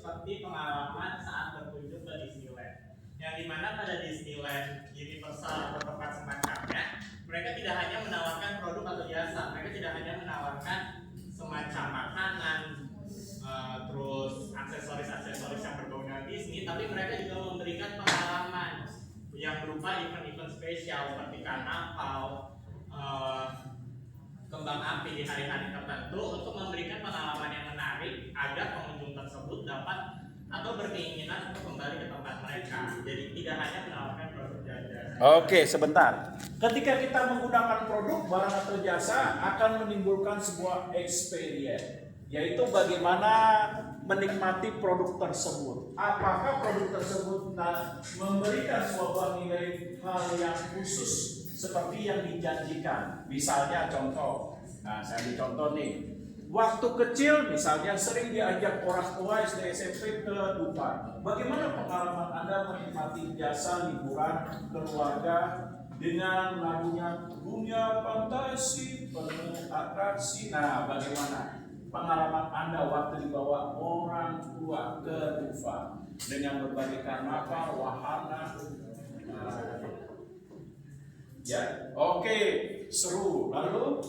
seperti pengalaman saat berkunjung ke Disneyland. Yang dimana pada Disneyland Universal atau tempat semacamnya, mereka tidak hanya menawarkan produk atau jasa, mereka tidak hanya menawarkan semacam makanan, terus aksesoris-aksesoris yang berbau dengan Disney, tapi mereka juga memberikan pengalaman yang berupa event-event spesial seperti karnaval, kembang api di hari-hari tertentu untuk memberikan pengalaman yang menarik agar pengunjung tersebut dapat atau berkeinginan untuk kembali ke tempat mereka. Jadi tidak hanya menawarkan produk dan jasa. Oke, sebentar. Ketika kita menggunakan produk, barang atau jasa akan menimbulkan sebuah experience, yaitu bagaimana menikmati produk tersebut. Apakah produk tersebut memberikan sebuah nilai hal yang khusus seperti yang dijanjikan. Misalnya contoh, saya dicontoh nih. Waktu kecil misalnya sering diajak orang tua SD SMP ke Dufan. Bagaimana pengalaman Anda menikmati jasa liburan keluarga dengan lagunya dunia fantasi penuh atraksi? Nah, bagaimana pengalaman Anda waktu dibawa orang tua ke Dufan dengan berbagai karnaval, wahana? Ya, oke, seru. Lalu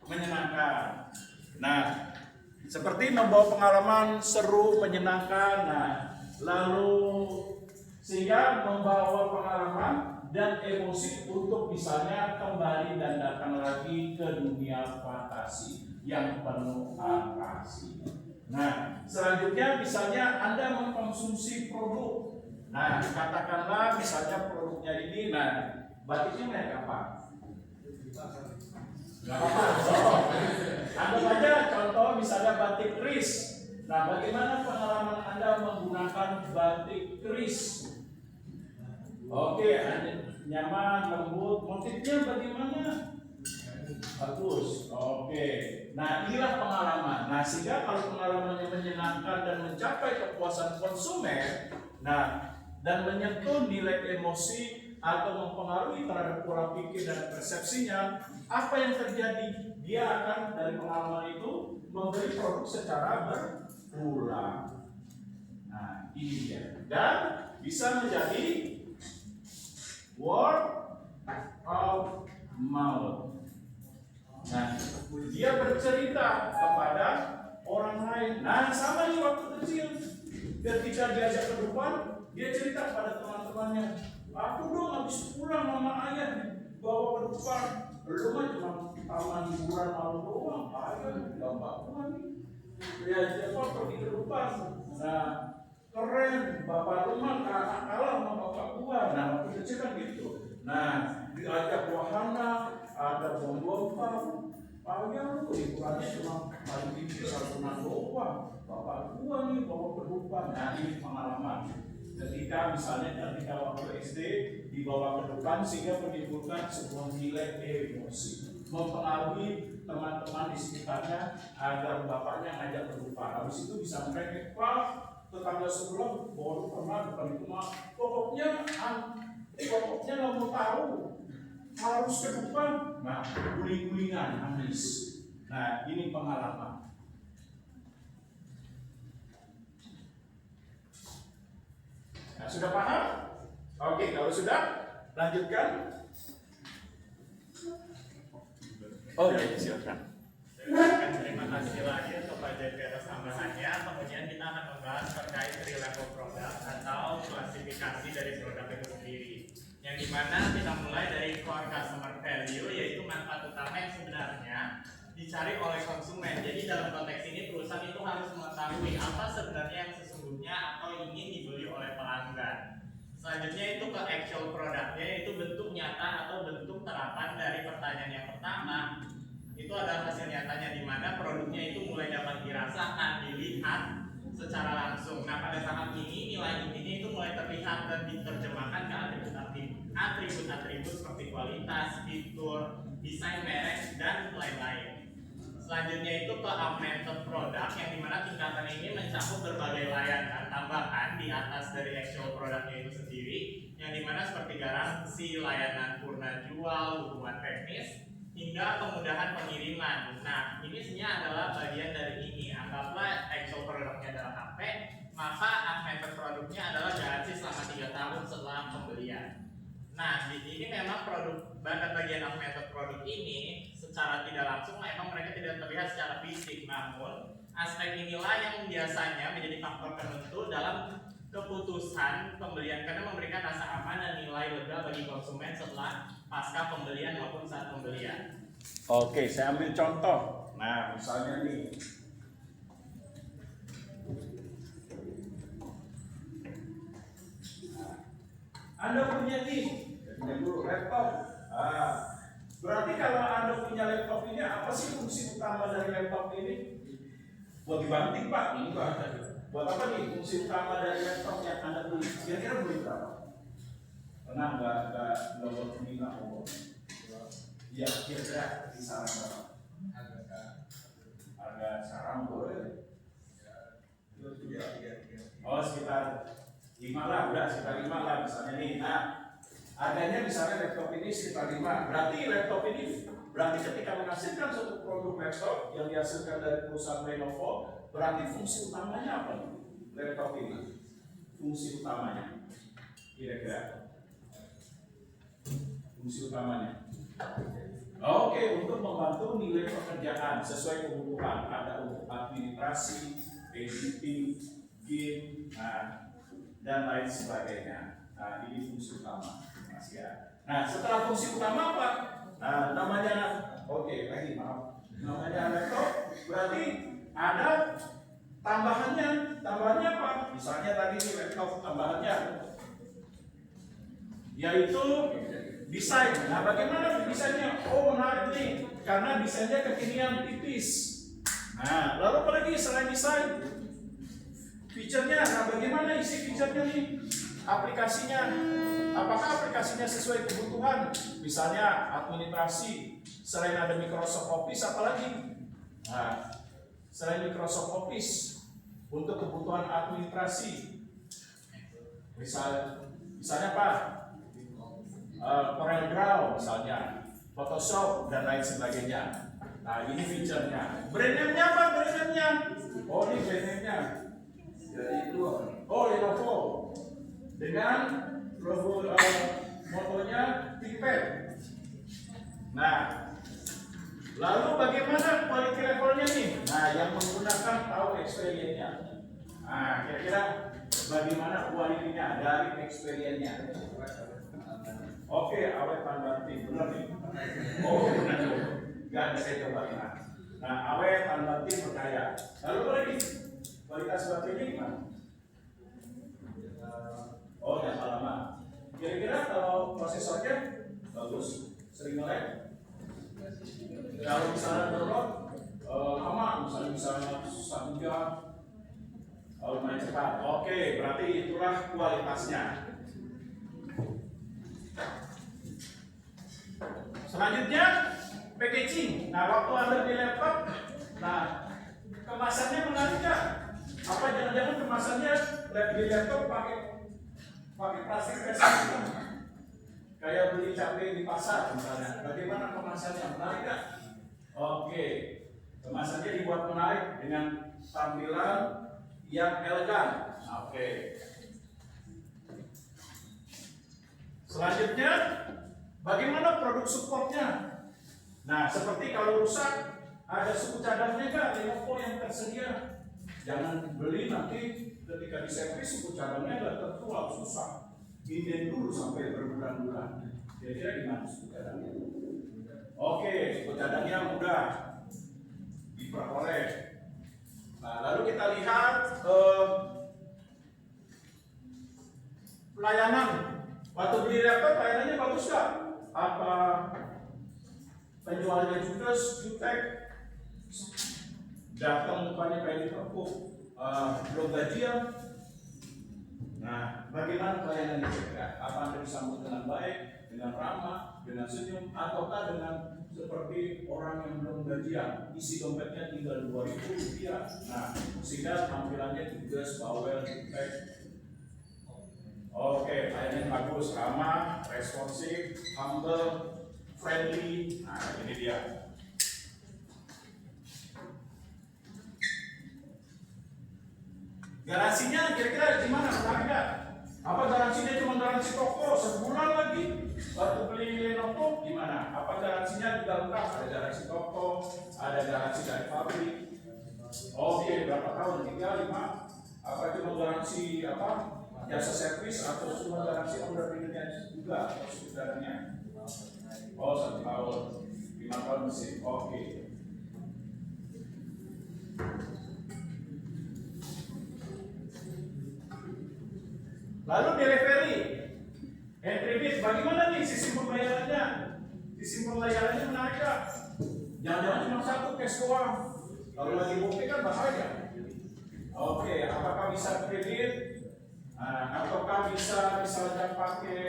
menyenangkan. Nah, seperti membawa pengalaman seru, menyenangkan. Nah, lalu sehingga membawa pengalaman dan emosi untuk misalnya kembali dan datang lagi ke dunia fantasi yang penuh atraksi. Nah, selanjutnya misalnya Anda mengkonsumsi produk. Nah, katakanlah misalnya produknya ini, batiknya merek apa? Nggak apa-apa. Anggap aja contoh misalnya batik kris. Nah, bagaimana pengalaman Anda menggunakan batik kris? Oke, nyaman, lembut, motifnya bagaimana? Bagus. Oke. Nah, inilah pengalaman. Nah, sehingga kalau pengalamannya menyenangkan dan mencapai kepuasan konsumen, dan menyentuh nilai emosi atau mempengaruhi terhadap pola pikir dan persepsinya, apa yang terjadi? Dia akan dari pengalaman itu memberi produk secara berulang. Nah, ini dia. Dan bisa menjadi word of mouth. Nah, dia bercerita kepada orang lain. Nah, sama nih waktu kecil. Ketika diajak ke depan, dia cerita kepada teman-temannya, aku dong habis pulang sama ayah bawa ke depan. Belum mah cuma taman hiburan malam doang. Ayah gambar gua nih. Dia pergi ke depan. Nah, keren. Bapak rumah kalah sama bapak gua. Nah, waktu kecil kan gitu. Nah, diajak wahana, ada bom-bom. Ayah lu hiburannya cuma paling tinggi ragunan doang. Bapak gua nih bawa ke depan. Nah, ini pengalaman. Ketika waktu SD dibawa ke depan sehingga menimbulkan sebuah nilai emosi, mempengaruhi teman-teman di sekitarnya agar bapaknya ngajak ke depan. Habis itu bisa mereka, Pak, tetangga sebelah baru pernah depan itu mah pokoknya nggak mau tahu, harus ke depan. Nah, guling-gulingan, nangis. Nah, ini pengalaman. Nah, sudah paham? Oke, kalau sudah, lanjutkan. Oh ya, silakan. Terima kasih lagi untuk Pak Jeffrey atas tambahannya. Kemudian kita akan membahas terkait 3-level product atau klasifikasi dari produk itu sendiri. Yang dimana kita mulai dari core customer value, yaitu manfaat utama yang sebenarnya dicari oleh konsumen. Jadi dalam konteks ini perusahaan itu harus mengetahui apa sebenarnya yang sesungguhnya atau ingin dibeli oleh pelanggan. Selanjutnya itu ke actual produknya, yaitu bentuk nyata atau bentuk terapan dari pertanyaan yang pertama. Itu adalah hasil nyatanya di mana produknya itu mulai dapat dirasakan, dilihat secara langsung. Nah, pada tahap ini nilai intinya itu mulai terlihat dan diterjemahkan ke atribut-atribut seperti kualitas, fitur, desain merek, dan lain-lain. Selanjutnya itu ke augmented product yang dimana tingkatan ini mencakup berbagai layanan tambahan di atas dari actual produknya itu sendiri, yang dimana seperti garansi, layanan purna jual, dukungan teknis, hingga kemudahan pengiriman. Nah, ini sebenarnya adalah bagian dari ini. Anggaplah actual produknya adalah HP, maka unmetered produknya adalah garansi selama 3 tahun setelah pembelian. Nah, di sini memang bagian unmetered produk ini secara tidak langsung memang mereka tidak terlihat secara fisik, namun aspek inilah yang biasanya menjadi faktor penentu dalam keputusan pembelian karena memberikan rasa aman dan nilai lega bagi konsumen setelah pasca pembelian maupun saat pembelian. Oke, saya ambil contoh. Nah, misalnya nih, Anda punya dulu laptop. Berarti kalau Anda punya laptop ini, apa sih fungsi utama dari laptop ini? Buat dibanting Pak, ini Pak. Buat apa nih fungsi utama dari laptop yang Anda beli? Kira-kira beli berapa? Pernah nggak buat minta Iya, kira-kira kisaran berapa? Harga sekarang boleh. Oh, sekitar 5 lah, udah sekitar 5 lah misalnya nih. Nah, harganya misalnya laptop ini sekitar 5. Berarti laptop ini ketika menghasilkan suatu produk laptop yang dihasilkan dari perusahaan Lenovo, berarti fungsi utamanya apa nih? Laptop ini fungsi utamanya kira-kira fungsi utamanya oke, untuk membantu nilai pekerjaan sesuai kebutuhan, ada untuk administrasi, editing, game, dan lain sebagainya. Nah, ini fungsi utama, Mas ya. Nah, setelah fungsi utama apa? Nah, namanya laptop, berarti ada tambahannya apa? Misalnya tadi di laptop tambahannya yaitu desain. Nah, bagaimana desainnya? Oh, menarik nih, karena desainnya kekinian tipis. Nah, lalu apa lagi selain desain? Fiturnya. Nah, bagaimana isi fiturnya nih? Aplikasinya. Apakah aplikasinya sesuai kebutuhan? Misalnya administrasi. Selain ada Microsoft Office, apalagi? Nah, selain Microsoft Office untuk kebutuhan administrasi, misalnya apa? Corel Draw misalnya, Photoshop dan lain sebagainya. Nah, ini fiturnya. Brand name-nya apa? Brand name-nya? Oh, ini brand name-nya. Oh, Lenovo. Dengan logo motonya ThinkPad. Nah, lalu bagaimana quality levelnya nih? Nah, yang menggunakan tahu experience-nya. Nah, kira-kira bagaimana kualitinya dari experience-nya? Oke, awet tahan banting, benar nih? Oh, benar. Gak ada saya coba. Nah, awet tahan banting percaya. Lalu apa lagi? Kualitas baterainya gimana? Oh, yang lama. Kira-kira kalau prosesornya bagus, sering nge-lag? Kalau misalnya download lama, misalnya 1 jam, lumayan cepat. Oke, berarti itulah kualitasnya. Selanjutnya packaging. Nah, waktu Anda di laptop, nah kemasannya menarik nggak? Apa jangan-jangan kemasannya di laptop pakai plastik resin? Kayak beli cabai di pasar misalnya. Bagaimana kemasannya? Menarik nggak? Oke, kemasannya dibuat menarik dengan tampilan yang elegan. Oke. Selanjutnya, bagaimana produk supportnya? Nah, seperti kalau rusak, ada suku cadangnya nggak? Lenovo yang tersedia. Jangan beli nanti ketika diservis suku cadangnya nggak tertual, susah. Inden dulu sampai berbulan-bulan. Kira-kira gimana suku cadangnya? Oke, suku cadangnya mudah diperoleh. Nah, lalu kita lihat pelayanan. Waktu beli laptop pelayanannya bagus nggak? Apa penjualnya jutek, datang mukanya kayak ditepuk, belum gajian. Nah, bagaimana pelayanan itu? Apa Anda disambut dengan baik, dengan ramah, dengan senyum, ataukah dengan seperti orang yang belum gajian, isi dompetnya tinggal Rp2.000? Nah, sehingga tampilannya juga bawel, jutek. Oke, pelayanan bagus, ramah, responsif, humble, friendly. Nah, ini dia. Garansinya kira-kira gimana? Menarik nggak? Apa garansinya cuma garansi toko sebulan lagi? Waktu beli Lenovo gimana? Apa garansinya juga lengkap? Ada garansi toko, ada garansi dari pabrik. Oke, berapa tahun? 3, 5. Apa cuma garansi apa? Jasa servis atau cuma garansi under maintenance juga atau sebenarnya? Oh, 1 tahun, 5 tahun mesin. Oke. Lalu delivery, entry fee, bagaimana nih sistem pembayarannya? Sistem pembayarannya menarik gak? Jangan-jangan cuma satu cash doang. Kalau lagi bukti kan bahaya. Oke, apakah bisa kredit? Ataukah bisa misalnya pakai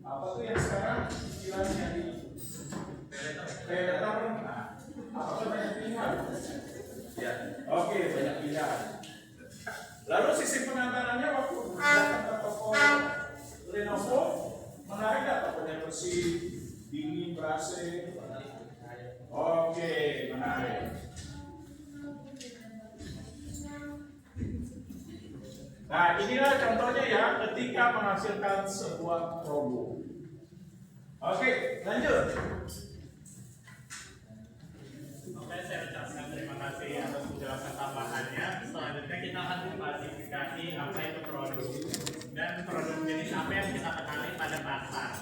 apa tuh yang sekarang istilahnya di paylater? Apakah banyak pilihan? Ya. Oke, banyak pilihan. Lalu sistem pengantarannya waktu datang ke toko Lenovo menarik nggak? Tokonya bersih, dingin, ber-AC. Oke, menarik. Nah, inilah contohnya ya ketika menghasilkan sebuah produk. Oke, lanjut. Oke, saya ucapkan terima kasih atas penjelasan tambahannya. Selanjutnya kita akan mengklasifikasi apa itu produk dan produk jenis apa yang kita kenali pada pasar.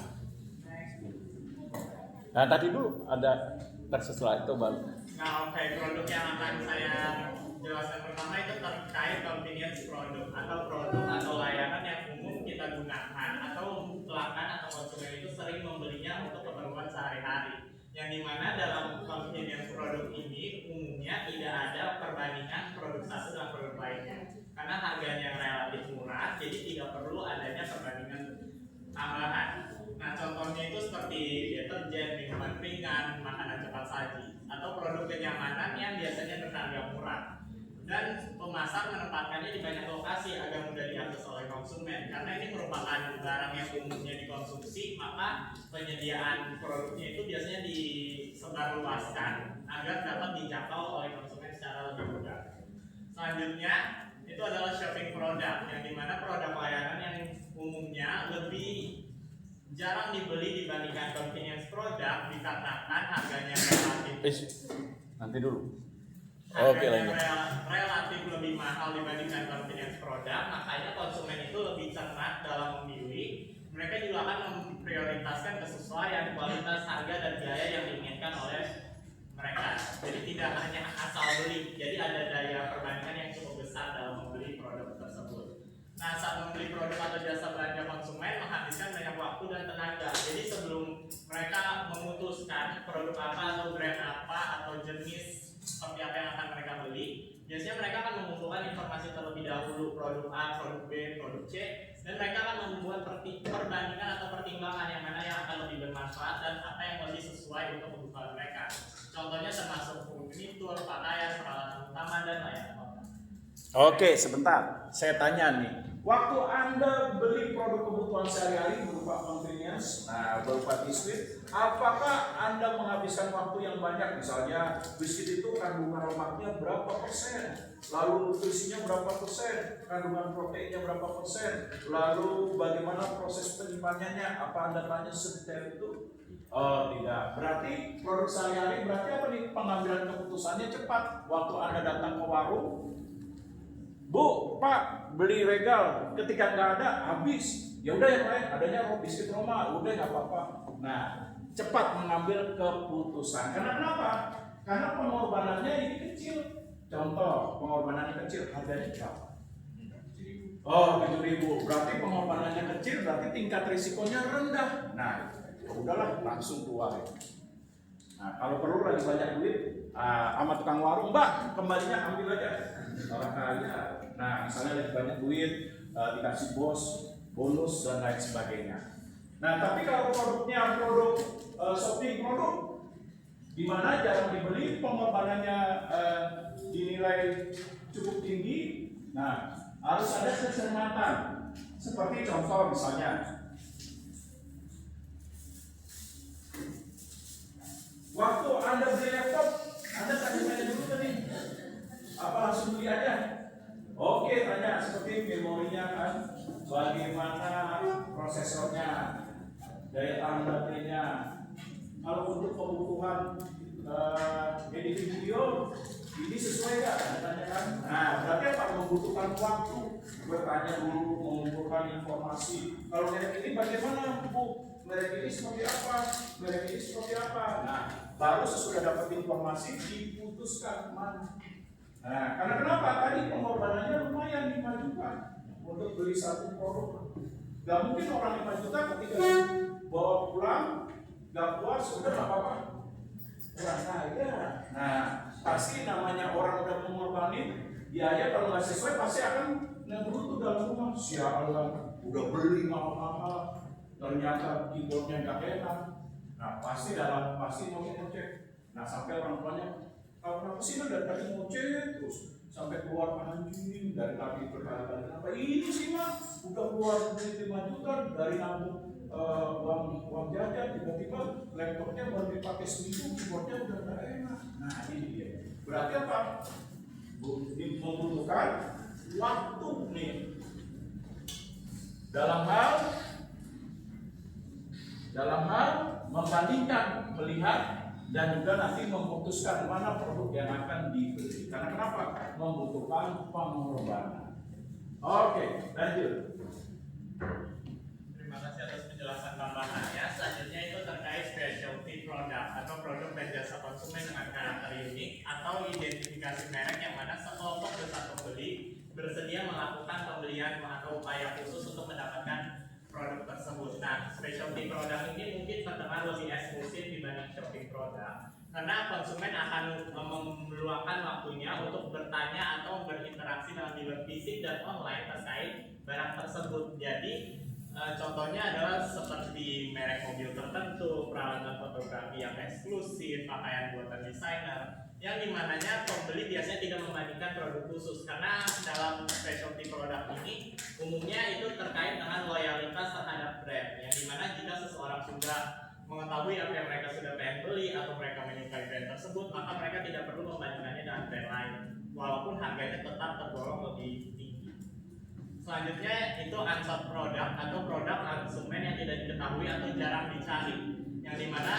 Nah tadi dulu ada setelah itu baru. Nah, oke, produk yang akan saya jelaskan pertama itu terkait convenience produk atau produk atau layanan yang umum kita gunakan atau pelanggan atau konsumen itu sering membelinya untuk keperluan sehari-hari. Yang dimana dalam convenience produk ini umumnya tidak ada perbandingan produk satu dengan produk lainnya karena harganya relatif murah, jadi tidak perlu adanya perbandingan tambahan. Nah, contohnya itu seperti deterjen, minuman ringan, makanan cepat saji, atau produk kenyamanan yang biasanya berharga murah. Dan pemasar menempatkannya di banyak lokasi agar mudah diakses oleh konsumen. Karena ini merupakan barang yang umumnya dikonsumsi, maka penyediaan produknya itu biasanya disebarluaskan agar dapat dijangkau oleh konsumen secara lebih mudah. Selanjutnya itu adalah shopping product, yang dimana produk layanan yang umumnya lebih jarang dibeli dibandingkan convenience product dikarenakan harganya relatif Nanti dulu. Oke, lanjut. Relatif lebih mahal dibandingkan convenience product, makanya konsumen itu lebih cermat dalam memilih. Mereka juga akan memprioritaskan kesesuaian kualitas, harga, dan biaya yang diinginkan oleh mereka. Jadi tidak hanya asal beli, jadi ada daya perbandingan yang cukup besar dalam membeli produk tersebut. Nah, saat membeli produk atau jasa belanja konsumen menghabiskan banyak waktu dan tenaga. Jadi sebelum mereka memutuskan produk apa atau brand apa atau jenis seperti apa yang akan mereka beli, biasanya mereka akan mengumpulkan informasi terlebih dahulu produk A, produk B, produk C, dan mereka akan membuat perbandingan atau pertimbangan yang mana yang akan lebih bermanfaat dan apa yang lebih sesuai untuk kebutuhan mereka. Contohnya termasuk furnitur, pakaian, peralatan utama, dan lain-lain. Oke, sebentar. Saya tanya nih. Waktu Anda beli produk kebutuhan sehari-hari berupa convenience, berupa biskuit, apakah Anda menghabiskan waktu yang banyak? Misalnya, biskuit itu kandungan lemaknya berapa persen? Lalu nutrisinya berapa persen? Kandungan proteinnya berapa persen? Lalu bagaimana proses penyimpanannya? Apa Anda tanya sedetail itu? Oh, tidak. Berarti produk sehari-hari berarti apa nih? Pengambilan keputusannya cepat. Waktu Anda datang ke warung, Bu, Pak, beli regal, ketika nggak ada, habis. Ya udah yang lain, adanya biskuit Roma, udah nggak apa-apa. Nah, cepat mengambil keputusan. Karena kenapa? Karena pengorbanannya ini kecil. Contoh, pengorbanannya kecil, harganya berapa? Oh, 7.000. Berarti pengorbanannya kecil, berarti tingkat risikonya rendah. Nah, ya udahlah, langsung keluar. Nah, kalau perlu lagi banyak duit, sama tukang warung, Mbak, kembalinya ambil aja. Orang kaya. Nah, misalnya lagi banyak duit, dikasih bos, bonus dan lain sebagainya. Nah, tapi kalau produknya produk shopping produk, di mana jarang dibeli, pengorbanannya dinilai cukup tinggi. Nah, harus ada kecermatan. Seperti contoh misalnya, langsung beli aja. Oke, tanya seperti memorinya kan, bagaimana prosesornya, daya tahan baterainya. Kalau untuk kebutuhan editing video, ini sesuai nggak? Tanya kan. Nah, berarti apa? Membutuhkan waktu bertanya dulu, mengumpulkan informasi. Kalau merek ini bagaimana, Bu? Merek ini seperti apa? Merek ini seperti apa? Nah, baru sesudah dapat informasi diputuskan mana. Nah, karena kenapa? Tadi pengorbanannya lumayan 5 juta untuk beli satu produk. Gak mungkin orang 5 juta ketika bawa pulang, gak puas, udah gak apa-apa. Nah, pasti namanya orang udah mengorbankan biaya, kalau nggak sesuai pasti akan ngegerutu dalam rumah. Sialan, udah beli mahal-mahal, ternyata keyboardnya nggak enak. Nah, pasti mau ngecek. Nah, sampai orang tuanya, kalau kenapa sih dari tadi ngecek terus sampai keluar anjing dari tadi berkali-kali. Kenapa ini sih mah udah keluar duit 5 juta dari nabung uang jajan, tiba-tiba laptopnya baru dipakai seminggu, keyboardnya udah nggak enak. Nah, ini dia. Berarti apa? Membutuhkan waktu nih dalam hal membandingkan, melihat, dan juga nanti memutuskan mana produk yang akan dibeli. Karena kenapa? Membutuhkan pengorbanan. Oke, lanjut. Terima kasih atas penjelasan tambahannya. Selanjutnya itu terkait specialty product atau produk dan jasa konsumen dengan karakter unik atau identifikasi merek yang mana sekelompok besar pembeli bersedia melakukan pembelian atau upaya khusus untuk mendapatkan produk tersebut. Nah, specialty product ini mungkin terdengar lebih eksklusif dibanding shopping product karena konsumen akan meluangkan waktunya untuk bertanya atau berinteraksi dalam dealer fisik dan online terkait barang tersebut. Jadi contohnya adalah seperti merek mobil tertentu, peralatan fotografi yang eksklusif, pakaian buatan desainer, yang dimananya pembeli biasanya tidak membandingkan produk khusus karena dalam specialty product ini umumnya itu terkait dengan loyalitas terhadap brand, yang dimana jika seseorang sudah mengetahui apa yang mereka sudah pengen beli atau mereka menyukai brand tersebut, maka mereka tidak perlu membandingkannya dengan brand lain walaupun harganya tetap tergolong lebih tinggi. Selanjutnya itu unsought product atau produk konsumen yang tidak diketahui atau jarang dicari, yang dimana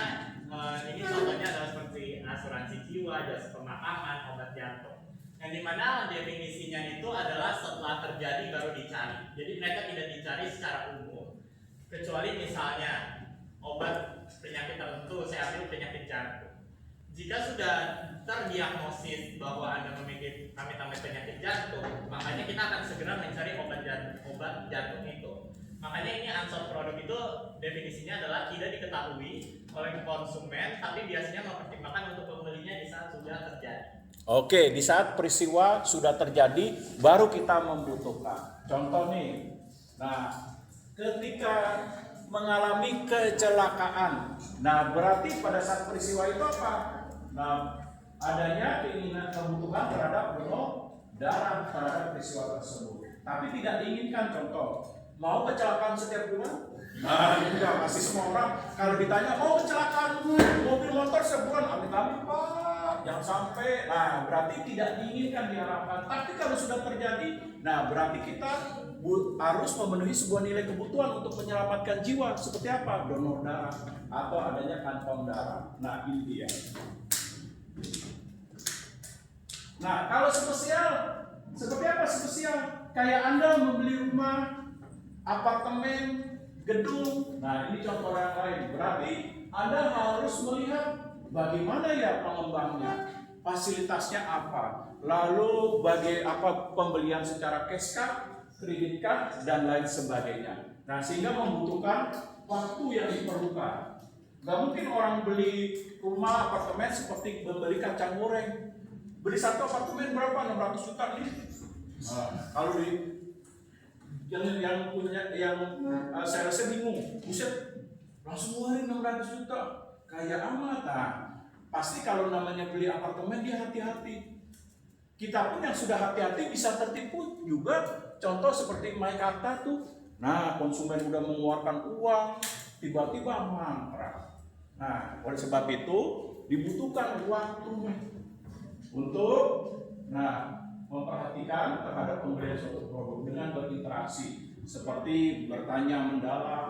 ini contohnya adalah seperti asuransi jiwa, jasa pemakaman, obat jantung, yang dimana definisinya itu adalah setelah terjadi baru dicari. Jadi mereka tidak dicari secara umum, kecuali misalnya obat penyakit tertentu, saya ambil penyakit jantung. Jika sudah terdiagnosis bahwa Anda memiliki amit-amit penyakit jantung, makanya kita akan segera mencari obat jantung itu. Makanya ini unsought product itu definisinya adalah tidak diketahui oleh konsumen, tapi biasanya mempertimbangkan untuk pembelinya di saat sudah terjadi. Oke, di saat peristiwa sudah terjadi, baru kita membutuhkan. Contoh nih, nah ketika mengalami kecelakaan, nah berarti pada saat peristiwa itu apa? Nah, adanya keinginan kebutuhan terhadap donor darah terhadap peristiwa tersebut. Tapi tidak diinginkan, contoh, mau kecelakaan setiap bulan? Nah, enggak, masih semua orang kalau ditanya mau kecelakaan mobil motor sebulan, amit-amit Pak, jangan sampai. Nah, berarti tidak diinginkan, diharapkan. Tapi kalau sudah terjadi, nah berarti kita harus memenuhi sebuah nilai kebutuhan untuk menyelamatkan jiwa. Seperti apa? Donor darah atau adanya kantong darah. Nah, ini dia. Nah, kalau spesial, seperti apa spesial? Kayak Anda membeli rumah, apartemen, gedung. Nah, ini contoh yang lain. Berarti Anda harus melihat bagaimana ya pengembangnya, fasilitasnya apa, lalu apa pembelian secara cash card, kredit card, dan lain sebagainya. Nah, sehingga membutuhkan waktu yang diperlukan. Gak mungkin orang beli rumah, apartemen seperti membeli kacang goreng. Beli satu apartemen berapa? 600 juta nih. Nah, kalau yang punya saya rasa bingung. Buset, langsung ngeluarin 600 juta. Kayak amat. Nah, pasti kalau namanya beli apartemen dia hati-hati. Kita pun yang sudah hati-hati bisa tertipu juga. Contoh seperti Meikarta tuh. Nah, konsumen udah mengeluarkan uang, tiba-tiba mangkrak. Nah, oleh sebab itu dibutuhkan waktu untuk memperhatikan terhadap pembelian suatu produk dengan berinteraksi seperti bertanya mendalam.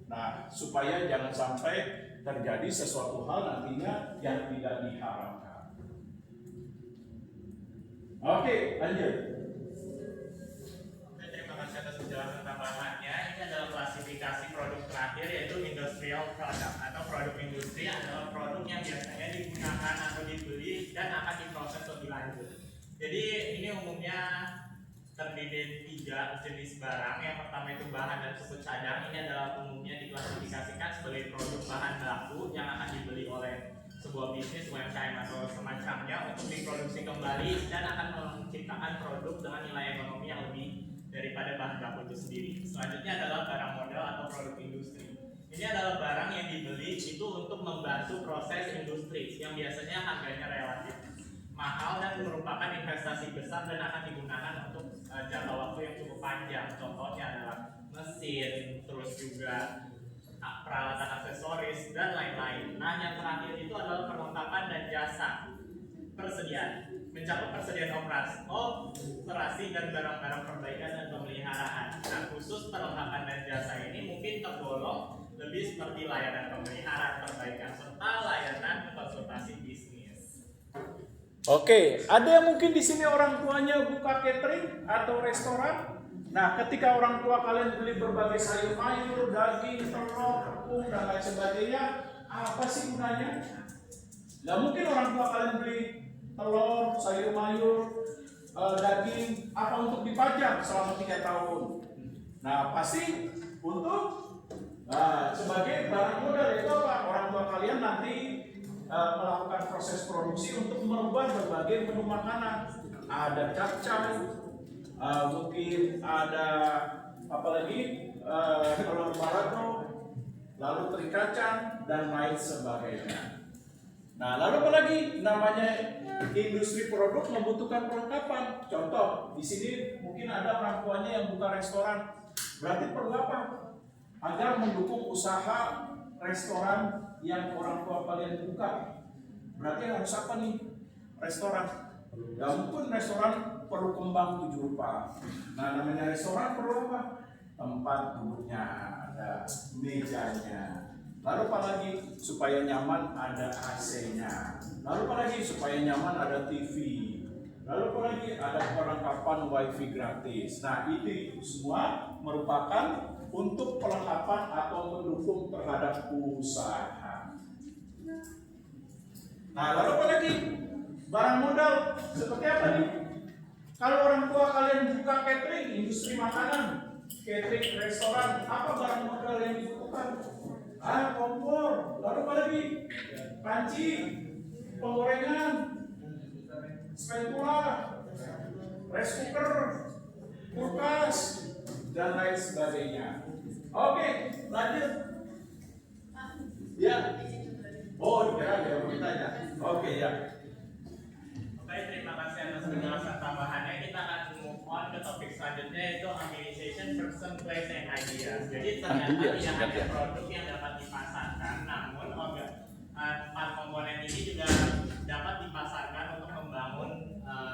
Nah, supaya jangan sampai terjadi sesuatu hal nantinya yang tidak diharapkan. Oke, lanjut. Terima kasih atas penjelasan tambahannya. Ini adalah klasifikasi produk terakhir, yaitu industrial product atau produk industri adalah produk yang biasanya digunakan atau dibeli dan akan diproses lebih lanjut. Jadi ini umumnya terdiri dari 3 jenis barang. Yang pertama itu bahan dan suku cadang. Ini adalah umumnya diklasifikasikan sebagai produk bahan baku yang akan dibeli oleh sebuah bisnis, UMKM atau semacamnya untuk diproduksi kembali dan akan menciptakan produk dengan nilai ekonomi yang lebih daripada bahan baku itu sendiri. Selanjutnya adalah barang modal atau produk industri. Ini adalah barang yang dibeli itu untuk membantu proses industri yang biasanya harganya relatif mahal dan merupakan investasi besar dan akan digunakan untuk jangka waktu yang cukup panjang. Contohnya adalah mesin, terus juga peralatan aksesoris dan lain-lain. Nah, yang terakhir itu adalah perlengkapan dan jasa persediaan, mencakup persediaan operasi dan barang-barang perbaikan dan pemeliharaan. Nah, khusus perlengkapan dan jasa ini mungkin tergolong lebih seperti layanan pemeliharaan, perbaikan serta layanan konsultasi bisnis. Oke, ada yang mungkin di sini orang tuanya buka catering atau restoran. Nah, ketika orang tua kalian beli berbagai sayur mayur, daging, telur, tepung, dan lain sebagainya, apa sih gunanya? Nah, mungkin orang tua kalian beli telur, sayur mayur, daging, apa untuk dipajang selama 3 tahun? Nah, pasti untuk sebagai barang modal. Itu apa? Orang tua kalian nanti melakukan proses produksi untuk merubah berbagai menu makanan. Ada capcay, mungkin ada apa lagi, telur balado, lalu teri kacang dan lain sebagainya. Nah, lalu apa lagi? Namanya industri produk membutuhkan perlengkapan. Contoh, di sini mungkin ada orang tuanya yang buka restoran. Berarti perlu apa? Agar mendukung usaha restoran yang orang tua kalian buka. Berarti harus apa nih? Restoran. Ya mungkin restoran perlu kembang 7 rupa. Nah, namanya restoran perlu apa? Tempat duduknya, ada mejanya. Lalu apa lagi? Supaya nyaman ada AC-nya. Lalu apa lagi? Supaya nyaman ada TV. Lalu apa lagi? Ada perlengkapan wifi gratis. Nah, ini semua merupakan untuk perlengkapan atau mendukung terhadap usaha. Nah, lalu apa lagi? Barang modal seperti apa nih? Kalau orang tua kalian buka catering, industri makanan, catering, restoran, apa barang modal yang dibutuhkan? Kompor. Lalu apa lagi? Panci, penggorengan, spatula, rice cooker, kulkas, dan lain sebagainya. Oke, lanjut. Ya. Oh, ya, kita ya. Oke, ya. Baik, terima kasih atas penjelasan tambahannya. Kita akan move on ke topik selanjutnya, yaitu organization, person, place, and ideas. Jadi ternyata tidak hanya produk yang dapat dipasarkan, namun 4 komponen ini juga dapat dipasarkan untuk membangun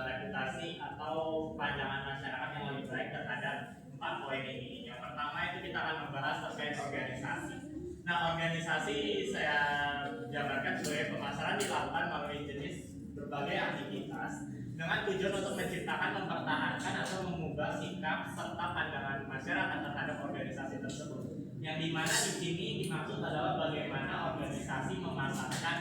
reputasi atau pandangan masyarakat yang lebih baik terhadap 4 poin ini. Yang pertama itu kita akan membahas terkait organisasi. Nah, organisasi saya jabarkan sebagai pemasaran dilakukan melalui jenis berbagai aktivitas dengan tujuan untuk menciptakan, mempertahankan atau mengubah sikap serta pandangan masyarakat terhadap organisasi tersebut. Yang dimana di sini dimaksud adalah bagaimana organisasi memasarkan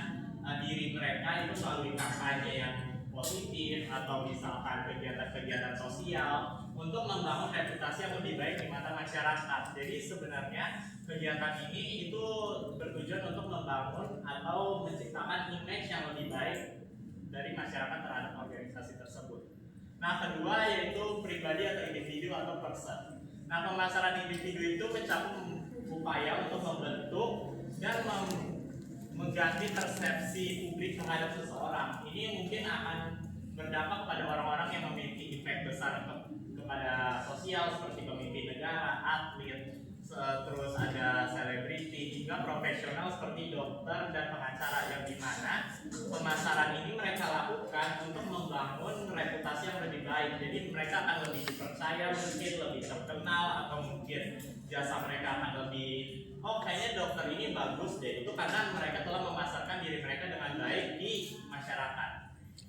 diri mereka itu melalui kampanye yang positif atau misalkan kegiatan-kegiatan sosial untuk membangun reputasi yang lebih baik di mata masyarakat. Jadi sebenarnya kegiatan ini itu bertujuan untuk membangun atau menciptakan image yang lebih baik dari masyarakat terhadap organisasi tersebut. Nah, kedua yaitu pribadi atau individu atau person. Nah, pemasaran individu itu mencakup upaya untuk membentuk dan mengganti persepsi publik terhadap seseorang. Ini mungkin akan berdampak pada orang-orang yang memiliki impact besar kepada sosial seperti pemimpin negara, atlet, terus ada selebriti hingga profesional seperti dokter dan pengacara, yang dimana pemasaran ini mereka lakukan untuk membangun reputasi yang lebih baik lain. Jadi mereka akan lebih dipercaya, mungkin lebih terkenal, atau mungkin jasa mereka akan lebih, oh kayaknya dokter ini bagus deh. Itu karena mereka telah memasarkan diri mereka dengan baik di masyarakat.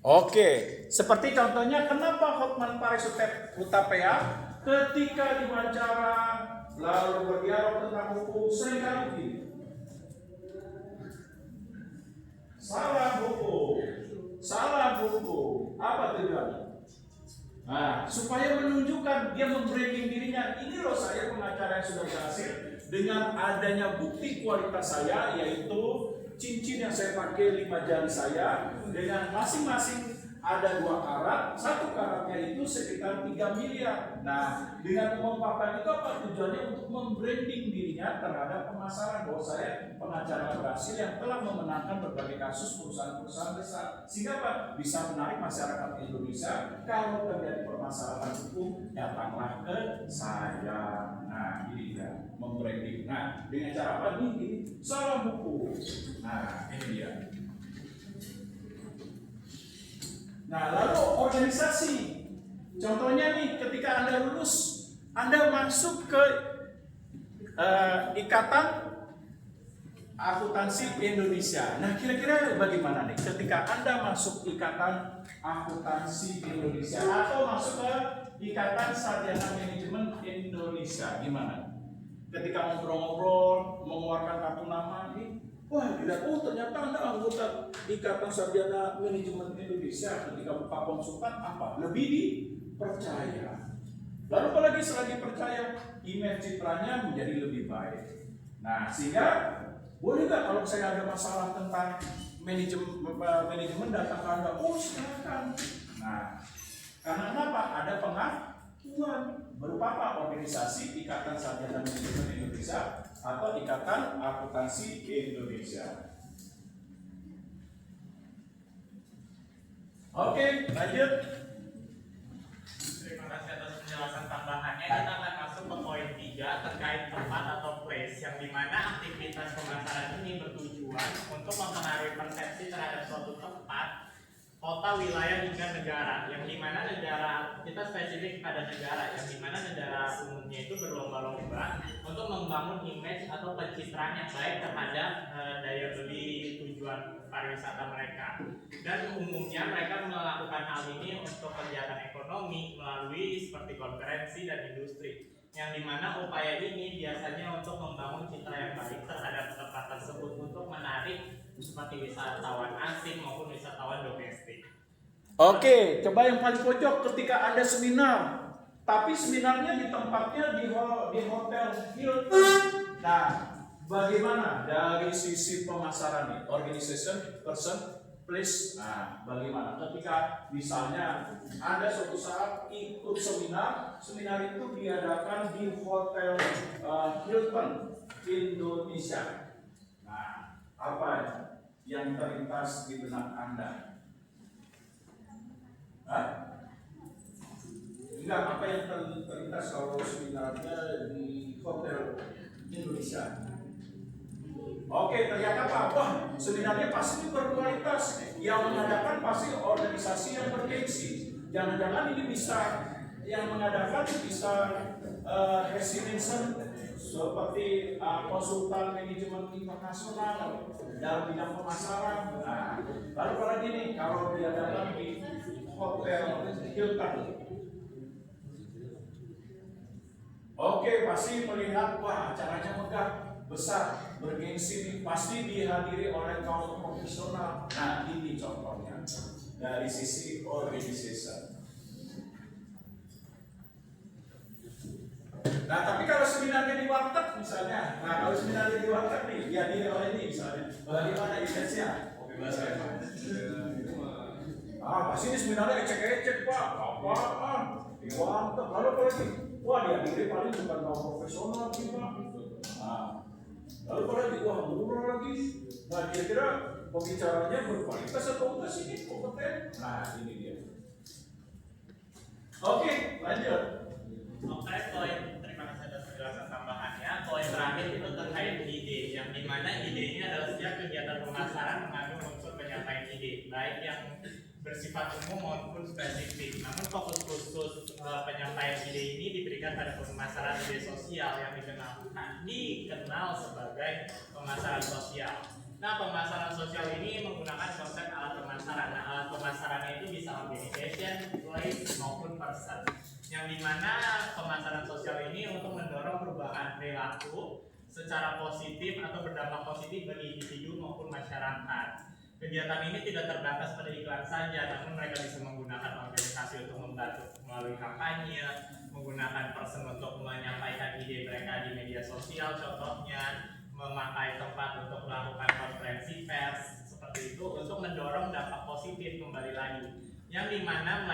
Oke, seperti contohnya kenapa Hotman Paris Hutapea ketika diwawancara lalu berdialog tentang hukum seringkali begini. Salah hukum. Apa tujuannya? Nah, supaya menunjukkan dia membranding dirinya. Ini loh saya pengacara yang sudah berhasil dengan adanya bukti kualitas saya, yaitu cincin yang saya pakai 5 jari saya dengan masing-masing ada 2 karat, 1 karatnya itu sekitar 3 miliar. Nah, dengan memaparkan itu apa tujuannya? Untuk membranding dirinya terhadap pemasaran bahwa saya pengacara berhasil yang telah memenangkan berbagai kasus perusahaan-perusahaan besar. Sehingga apa? Bisa menarik masyarakat Indonesia. Kalau terjadi permasalahan hukum, datanglah ke saya. Nah, ini dia membranding. Nah, dengan cara apa nih? Salah hukum. Nah, ini dia. Nah, lalu organisasi. Contohnya nih, ketika Anda lulus, Anda masuk ke Ikatan Akuntansi Indonesia. Nah, kira-kira bagaimana nih ketika Anda masuk Ikatan Akuntansi Indonesia atau masuk ke Ikatan Sarjana Manajemen Indonesia? Gimana? Ketika ngobrol-ngobrol, mengeluarkan kartu nama nih, wah, tidak. Oh, ternyata Anda anggota Ikatan Sarjana Manajemen Indonesia. Ketika buka konsultan, apa? Lebih dipercaya. Lalu apalagi selagi percaya, image citranya menjadi lebih baik. Nah, sehingga boleh nggak kalau saya ada masalah tentang manajemen datang ke Anda? Oh, silakan. Nah, karena kenapa? Ada pengakuan berupa apa? Organisasi Ikatan Sarjana Manajemen Indonesia atau Ikatan Akuntansi Indonesia. Oke, lanjut. Terima kasih atas penjelasan tambahannya. Kita akan masuk ke poin 3 terkait tempat atau place, yang dimana aktivitas pemasaran ini bertujuan untuk mempengaruhi persepsi terhadap suatu tempat, kota, wilayah, hingga negara. Yang dimana negara, kita spesifik pada negara, yang dimana negara umumnya itu berlomba-lomba untuk membangun image atau pencitraan yang baik terhadap daya beli tujuan pariwisata mereka. Dan umumnya mereka melakukan hal ini untuk kegiatan ekonomi melalui seperti konferensi dan industri, yang dimana upaya ini biasanya untuk membangun citra yang baik terhadap tempat tersebut untuk menarik seperti wisatawan asing maupun wisatawan domestik. Oke, coba yang paling pojok ketika Anda seminar, tapi seminarnya di tempatnya di Hotel Hilton. Nah, bagaimana dari sisi pemasaran nih, organization, person, place? Nah, bagaimana ketika misalnya Anda suatu saat ikut seminar itu diadakan di Hotel Hilton Indonesia. Nah, apa yang terlintas di benak Anda? Hah? Enggak, apa yang terlintas kalau seminarnya di Hotel Indonesia? Oke, ternyata apa? Wah, seminarnya pasti berkualitas. Yang mengadakan pasti organisasi yang bergengsi. Jangan-jangan ini bisa, yang mengadakan bisa Hesimensen seperti konsultan manajemen internasional dalam bidang pemasaran. Nah, lalu apalagi nih kalau diadakan di Hotel Hilton? Oke, pasti melihat wah acaranya megah, besar, bergengsi, pasti dihadiri oleh kaum profesional. Nah, ini contohnya dari sisi organization. Nah, tapi kalau seminarnya di warteg misalnya, kalau seminarnya di warteg nih, dihadiri oleh ini misalnya, bagaimana image-nya? Pasti ini seminarnya ecek-ecek, Pak. Apaan? Di warteg. Lalu apa lagi? Wah, dihadiri paling bukan kaum profesional sih, Pak. Nah, lalu apa lagi? Wah, murah lagi. Nah, kira-kira pembicaranya berkualitas atau enggak sih ini kompeten? Nah, ini dia. Oke, lanjut. Oke, terima kasih atas penjelasan tambahannya. Poin terakhir itu terkait ide, yang dimana ide ini adalah setiap kegiatan pemasaran mengandung unsur penyampaian ide, baik yang bersifat umum maupun spesifik. Namun fokus penyampaian ide ini diberikan pada pemasaran ide sosial yang dikenal sebagai pemasaran sosial. Nah, pemasaran sosial ini menggunakan konsep alat pemasaran. Nah, alat pemasarannya itu bisa organization, place, maupun person. Yang dimana pemasaran sosial ini untuk mendorong perubahan perilaku secara positif atau berdampak positif bagi individu maupun masyarakat. Kegiatan ini tidak terbatas pada iklan saja, namun mereka bisa menggunakan organisasi untuk membantu melalui kampanye, menggunakan person untuk menyampaikan ide mereka di media sosial, contohnya memakai tempat untuk melakukan konferensi pers seperti itu untuk mendorong dampak positif kembali lagi, yang dimana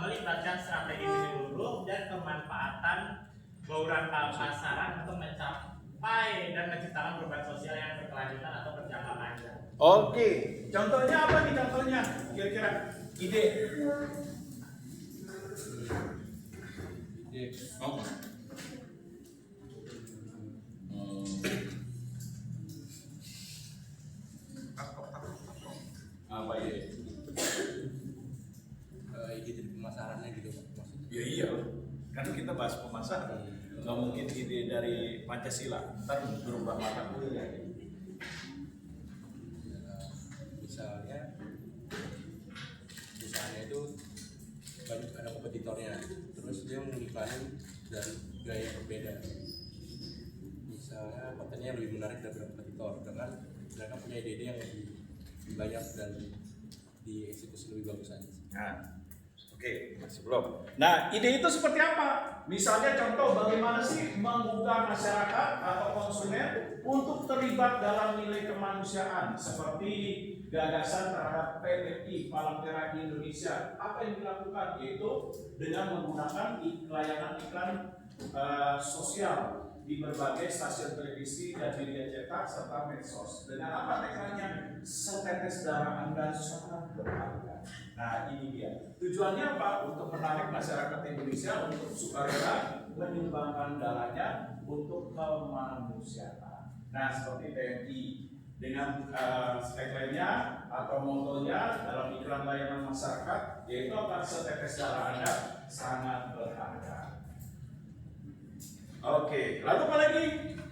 melibatkan strategi menyeluruh dan kemanfaatan bauran pasaran untuk mencapai dan menciptakan perubahan sosial yang berkelanjutan atau berjangka panjang. Oke, contohnya apa nih contohnya? Kira-kira ide. Oh. Apa ya? Ide dari pemasarannya gitu maksudnya. Ya iya, kan kita bahas pemasaran. Nggak mungkin ide dari Pancasila, ntar berubah mata kuliah. Misalnya perusahaannya itu banyak ada kompetitornya, terus dia mengiklanin dan gaya berbeda. Misalnya kontennya lebih menarik dari kompetitor dengan mereka punya ide-ide yang lebih banyak dan dieksekusi lebih bagus aja. Nah, oke, masih belum. Nah, ide itu seperti apa? Misalnya contoh bagaimana sih membuka masyarakat atau konsumen untuk terlibat dalam nilai kemanusiaan seperti gagasan terhadap PPI Palang Merah Indonesia. Apa yang dilakukan? Yaitu dengan menggunakan layanan iklan sosial di berbagai stasiun televisi dan media cetak serta medsos. Dengan apa tagline-nya? Setetes darah Anda sangat berharga. Nah, ini dia. Tujuannya apa? Untuk menarik masyarakat Indonesia untuk sukarela menyumbangkan darahnya untuk kemanusiaan. Nah, seperti TNI dengan tagline-nya atau motonya dalam iklan layanan masyarakat, yaitu apa? Setetes darah Anda sangat berharga. Oke, lalu apa lagi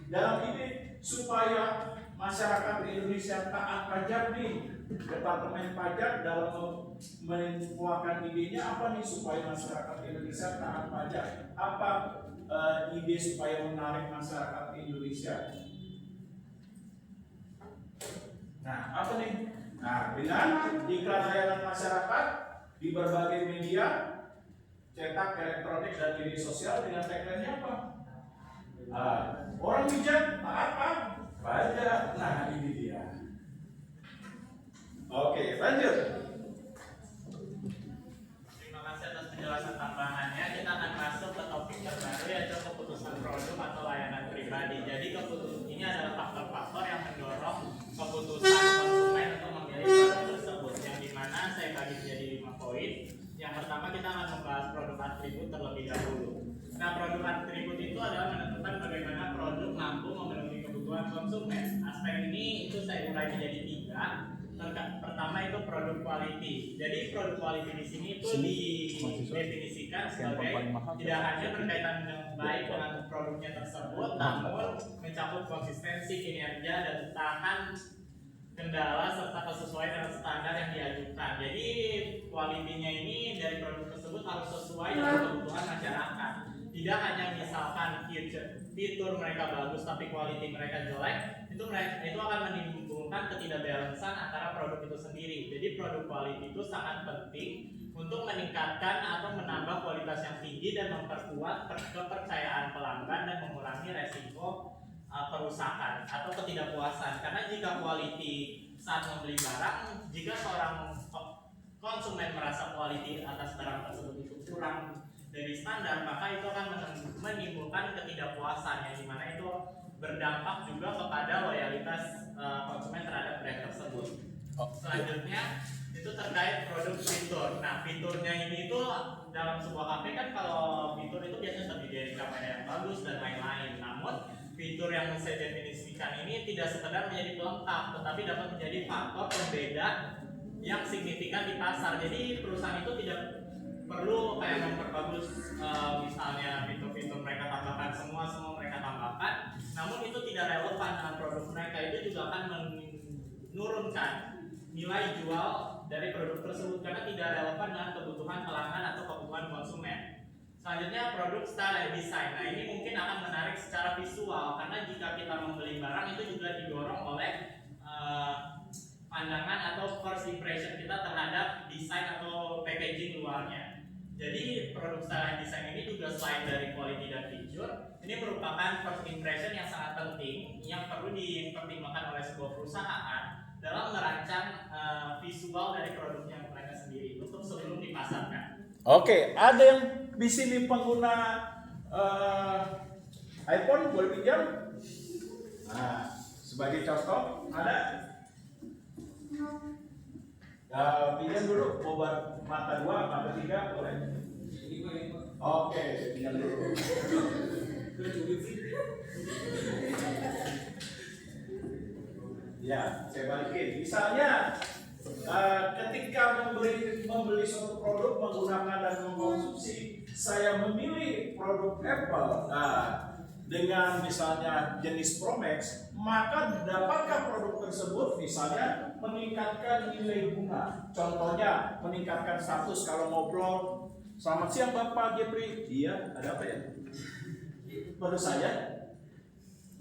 dalam ini supaya masyarakat Indonesia taat pajak nih? Departemen Pajak dalam mengeluarkan idenya apa nih supaya masyarakat Indonesia taat pajak? Apa ide supaya menarik masyarakat Indonesia? Nah, apa nih? Nah, dengan iklan layanan masyarakat di berbagai media cetak, elektronik, dan media sosial dengan tagline-nya apa? Orang bijak apa? Pajak. Nah, ini dia. Oke, lanjut. Terima kasih atas penjelasan tambahannya. Kita akan masuk ke topik terbaru, yaitu keputusan produk atau layanan pribadi. Jadi ini adalah faktor-faktor yang mendorong keputusan konsumen untuk memilih produk tersebut, yang dimana saya bagi menjadi 5 poin. Yang pertama, kita akan membahas produk atribut terlebih dahulu. Nah, produk atribut itu adalah menentukan bagaimana produk mampu memenuhi kebutuhan konsumen. Aspek ini itu saya urai menjadi 3. Pertama itu produk quality. Jadi produk quality di sini itu didefinisikan sebagai tidak hanya berkaitan dengan baik dengan produknya tersebut, namun mencakup konsistensi, kinerja, dan tahan kendala serta kesesuaian dengan standar yang diajukan. Jadi quality-nya ini dari produk tersebut harus sesuai dengan kebutuhan masyarakat. Tidak hanya misalkan fitur mereka bagus tapi quality mereka jelek, itu akan menimbulkan ketidakbalansan antara produk itu sendiri. Jadi produk quality itu sangat penting untuk meningkatkan atau menambah kualitas yang tinggi dan memperkuat kepercayaan pelanggan dan mengurangi resiko kerusakan atau ketidakpuasan. Karena jika quality saat membeli barang, jika seorang konsumen merasa quality atas barang tersebut itu kurang dari standar, maka itu akan menimbulkan ketidakpuasan, yang dimana itu berdampak juga kepada loyalitas konsumen terhadap brand tersebut. Selanjutnya itu terkait produk fitur. Nah, fiturnya ini itu dalam sebuah HP kan kalau fitur itu biasanya terdiri dari kamera yang bagus dan lain-lain. Namun fitur yang saya definisikan ini tidak sekedar menjadi pelengkap, tetapi dapat menjadi faktor pembeda yang signifikan di pasar. Jadi perusahaan itu tidak perlu kayak memperbagus misalnya fitur-fitur mereka tambahkan, semua mereka tambahkan, namun itu tidak relevan dengan produk mereka, itu juga akan menurunkan nilai jual dari produk tersebut karena tidak relevan dengan kebutuhan pelanggan atau kebutuhan konsumen. Selanjutnya produk style and design. Nah ini mungkin akan menarik secara visual karena jika kita membeli barang itu juga didorong oleh pandangan atau first impression kita terhadap desain atau packaging luarnya. Jadi produk style and design ini juga selain dari quality dan feature, ini merupakan first impression yang sangat penting yang perlu dipertimbangkan oleh sebuah perusahaan dalam merancang visual dari produknya mereka sendiri untuk sebelum dipasarkan. Oke, ada yang di sini pengguna iPhone boleh pinjam? Nah, sebagai contoh ada. Pinjam dulu obat mata 2, mata 3 boleh? Oke, pinjam dulu. Ya, saya balikin. Misalnya ketika membeli suatu produk, menggunakan dan mengkonsumsi, saya memilih produk Apple dengan misalnya jenis Pro Max, maka dapatkah produk tersebut misalnya meningkatkan nilai bunga? Contohnya meningkatkan status kalau ngobrol, selamat siang Bapak Jepri. Iya, ada apa ya? Perlu saya?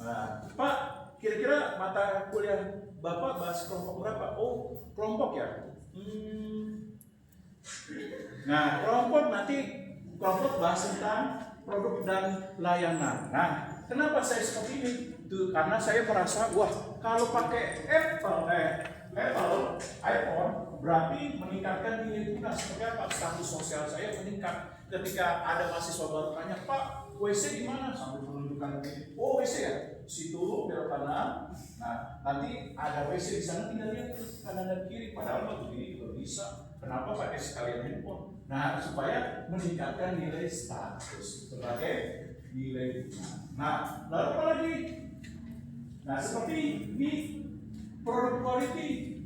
Nah, Pak, kira-kira mata kuliah Bapak bahas kelompok berapa? Oh, kelompok ya? Nah, kelompok bahas tentang produk dan layanan. Nah, kenapa saya seperti ini? Tuh, karena saya merasa, wah, kalau pakai iPhone berarti meningkatkan nilai bunga. Seperti apa? Status sosial saya meningkat. Ketika ada mahasiswa baru tanya, Pak, WC di mana? Sambil menunjukkan, oh WC ya, situ belok kanan. Nah, nanti ada WC di sana, tinggal lihat kanan dan kiri. Padahal begini juga bisa. Kenapa pakai sekalian handphone? Nah, supaya meningkatkan nilai status sebagai nilai bunga. Nah, lalu apa lagi? Nah, seperti ini produk quality.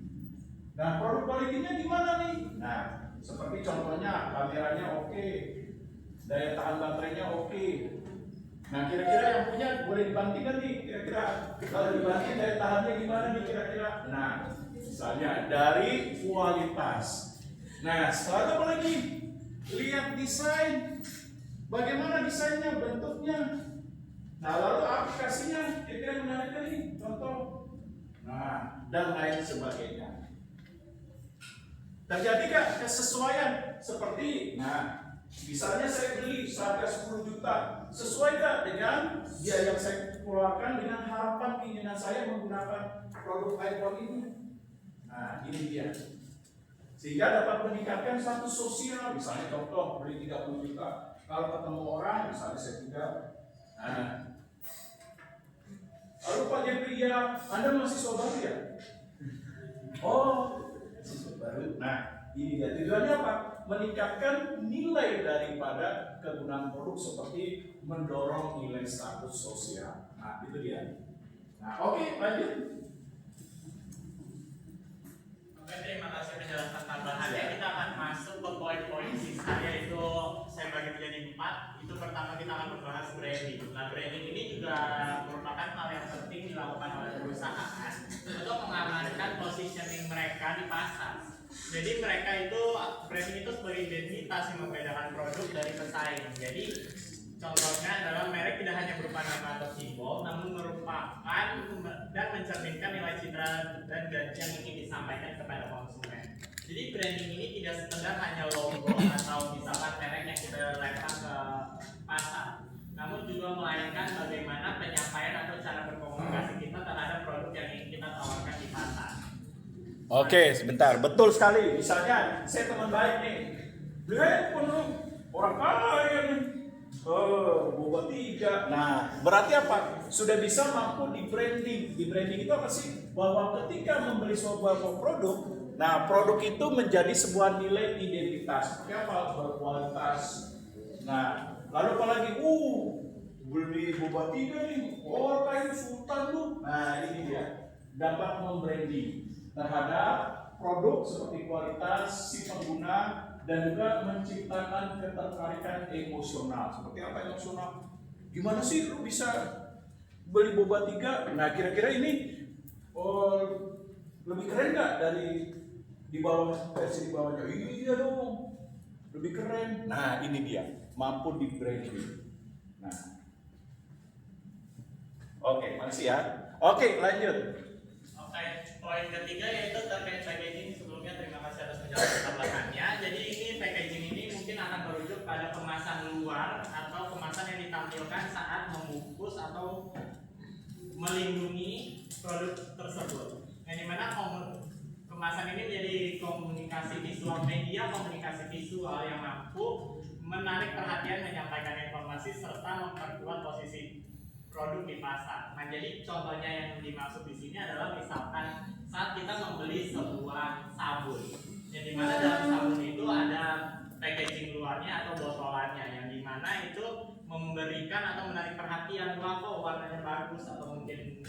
Nah, produk quality-nya gimana nih? Nah, seperti contohnya kameranya oke, daya tahan baterainya oke. Nah, kira-kira yang punya boleh dibantingkan nih, kira-kira kalau dibanting daya tahannya gimana nih kira-kira? Nah, misalnya dari kualitas. Nah, setelah itu apa lagi? Lihat desain. Bagaimana desainnya, bentuknya. Nah, lalu aplikasinya kira-kira menarik nih, contoh. Nah, dan lain sebagainya. Terjadi gak kesesuaian seperti, nah, misalnya saya beli seharga 10 juta, sesuai gak dengan biaya yang saya keluarkan dengan harapan keinginan saya menggunakan produk iPhone ini? Nah, ini dia. Sehingga dapat meningkatkan status sosial, misalnya contoh beli 30 juta, kalau ketemu orang, misalnya saya juga. Nah, lalu Pak Jepri, ya, Anda mahasiswa baru ya? Oh, baru. Nah, ini dia tujuannya apa? Meningkatkan nilai daripada kegunaan produk seperti mendorong nilai status sosial. Nah, itu dia. Nah, oke, lanjut. Oke, terima kasih penjelasan tambahannya. Kita akan masuk ke poin-poin sisa, yaitu saya bagi menjadi 4. Itu pertama kita akan membahas branding. Nah, branding ini juga merupakan hal yang penting dilakukan oleh perusahaan untuk mengamankan positioning mereka di pasar. Jadi mereka itu, branding itu sebagai identitas yang membedakan produk dari pesaing. Jadi contohnya adalah merek tidak hanya berupa nama atau simbol, namun merupakan dan mencerminkan nilai citra dan janji yang ingin disampaikan kepada konsumen. Jadi branding ini tidak sekedar hanya logo atau misalkan merek yang kita lempar ke pasar, namun juga melainkan bagaimana penyampaian atau cara berkomunikasi kita terhadap produk yang ingin kita tawarkan di pasar. Oke, sebentar. Betul sekali. Misalnya, saya teman baik nih. Beli handphone dong. Orang kaya nih. Boba 3. Nah, berarti apa? Sudah bisa mampu di branding. Di branding itu apa sih? Bahwa ketika membeli sebuah produk, nah produk itu menjadi sebuah nilai identitas. Seperti apa? Berkualitas. Nah, lalu apa lagi? Beli boba 3 nih. Oh, kayak sultan tuh. Nah, ini dia. Dapat membranding terhadap produk seperti kualitas, si pengguna, dan juga menciptakan ketertarikan emosional. Seperti apa emosional? Gimana sih lu bisa beli boba 3? Nah, kira-kira ini lebih keren nggak dari di bawah versi di bawahnya? Iya dong, lebih keren. Nah, ini dia, mampu di branding. Nah, oke, makasih ya. Oke, lanjut. Oke, poin ketiga yaitu terkait packaging. Sebelumnya terima kasih atas penjelasan tambahannya. Jadi ini packaging ini mungkin akan merujuk pada kemasan luar atau kemasan yang ditampilkan saat membungkus atau melindungi produk tersebut. Yang dimana kemasan ini menjadi komunikasi visual, media komunikasi visual yang mampu menarik perhatian, menyampaikan informasi serta memperkuat posisi produk di pasar. Nah, jadi contohnya yang dimaksud di sini adalah misalkan saat kita membeli sebuah sabun, yang dimana dalam sabun itu ada packaging luarnya atau botolannya, yang dimana itu memberikan atau menarik perhatian, wah kok warnanya bagus atau mungkin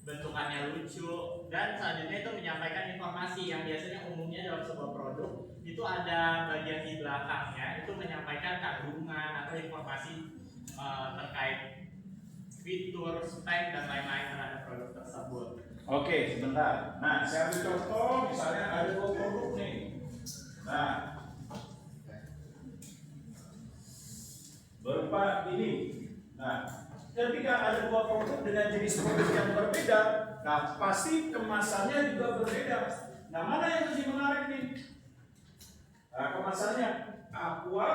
bentukannya lucu, dan selanjutnya itu menyampaikan informasi yang biasanya umumnya dalam sebuah produk itu ada bagian di belakangnya itu menyampaikan kandungan atau informasi terkait fitur, spek, dan lain-lain terhadap produk tersebut. Oke, sebentar. Nah, saya ambil contoh, misalnya ada 2 produk nih. Nah, berupa ini. Nah, ketika ada 2 produk dengan jenis produk yang berbeda, nah pasti kemasannya juga berbeda. Nah, mana yang lebih menarik nih? Nah, kemasannya aqua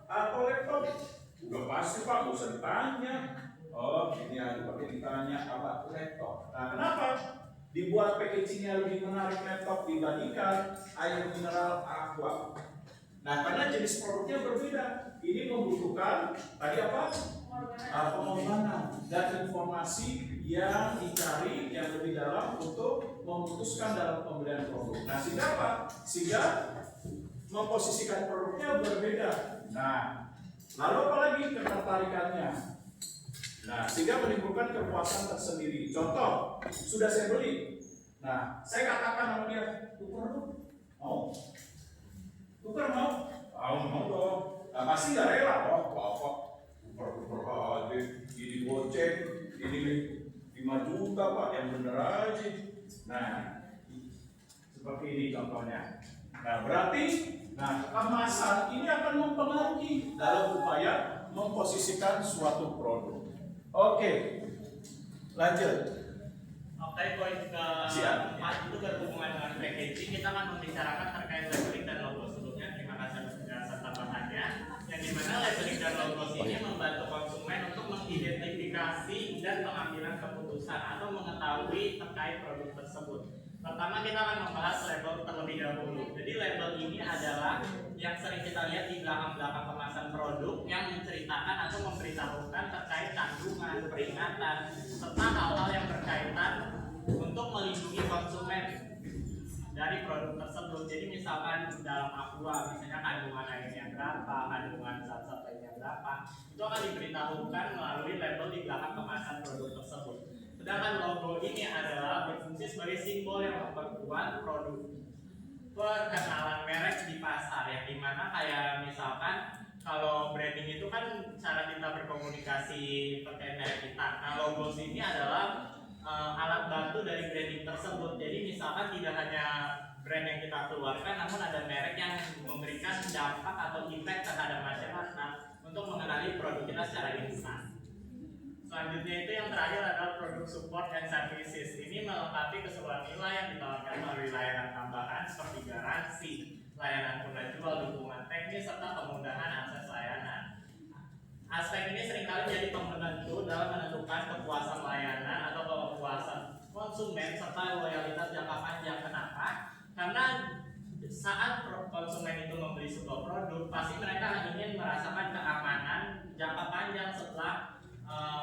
atau laptop? Udah pasti Pak, nggak usah ditanya. Oh, ini ada pakai ditanya apa laptop. Nah, kenapa dibuat packagingnya lebih menarik laptop dibandingkan air mineral aqua? Nah, karena jenis produknya berbeda. Ini membutuhkan tadi apa? Pengorbanan dan informasi yang dicari yang lebih dalam untuk memutuskan dalam pembelian produk. Nah, sehingga apa? Sehingga memposisikan produknya berbeda. Nah, lalu apalagi ketertarikannya? Nah, sehingga menimbulkan kepuasan tersendiri. Contoh, sudah saya beli. Nah, saya katakan sama dia, tuker dong. Mau? Tuker mau? Mau dong. Nah, pasti nggak rela. Oh, apa? Tuker aja. Ini goceng, ini 5 juta Pak, yang bener aja. Nah, seperti ini contohnya. Nah, berarti kemasan ini akan mempengaruhi dalam upaya memposisikan suatu produk. Oke, lanjut. Oke, poin keempat itu berhubungan dengan packaging. Kita akan membicarakan terkait labeling dan logo. Sebelumnya terima kasih atas penjelasan tambahannya. Yang dimana labeling dan logo ini membantu konsumen untuk mengidentifikasi dan pengambilan keputusan atau mengetahui terkait produk tersebut. Pertama kita akan membahas label terlebih dahulu. Jadi label ini adalah yang sering kita lihat di belakang-belakang kemasan produk yang menceritakan atau memberitahukan terkait kandungan, peringatan, serta hal-hal yang berkaitan untuk melindungi konsumen dari produk tersebut. Jadi misalkan dalam aqua, misalnya kandungan airnya berapa, kandungan zat-zat lainnya berapa, itu akan diberitahukan melalui label di belakang kemasan produk tersebut. Sedangkan logo ini adalah berfungsi sebagai simbol yang memperkuat produk perkenalan merek di pasar, yang dimana kayak misalkan kalau branding itu kan cara kita berkomunikasi terkait merek kita. Nah, logo ini adalah alat bantu dari branding tersebut. Jadi misalkan tidak hanya brand yang kita keluarkan, namun ada merek yang memberikan dampak atau impact terhadap masyarakat untuk mengenali produk kita secara instan. Selanjutnya itu yang terakhir adalah produk support and services. Ini melengkapi keseluruhan nilai yang ditawarkan melalui layanan tambahan seperti garansi, layanan tunda jual, dukungan teknis, serta kemudahan akses layanan. Aspek ini seringkali jadi penentu dalam menentukan kepuasan layanan atau kepuasan konsumen serta loyalitas jangka panjang. Kenapa? Karena saat konsumen itu membeli sebuah produk, pasti mereka ingin merasakan keamanan jangka panjang setelah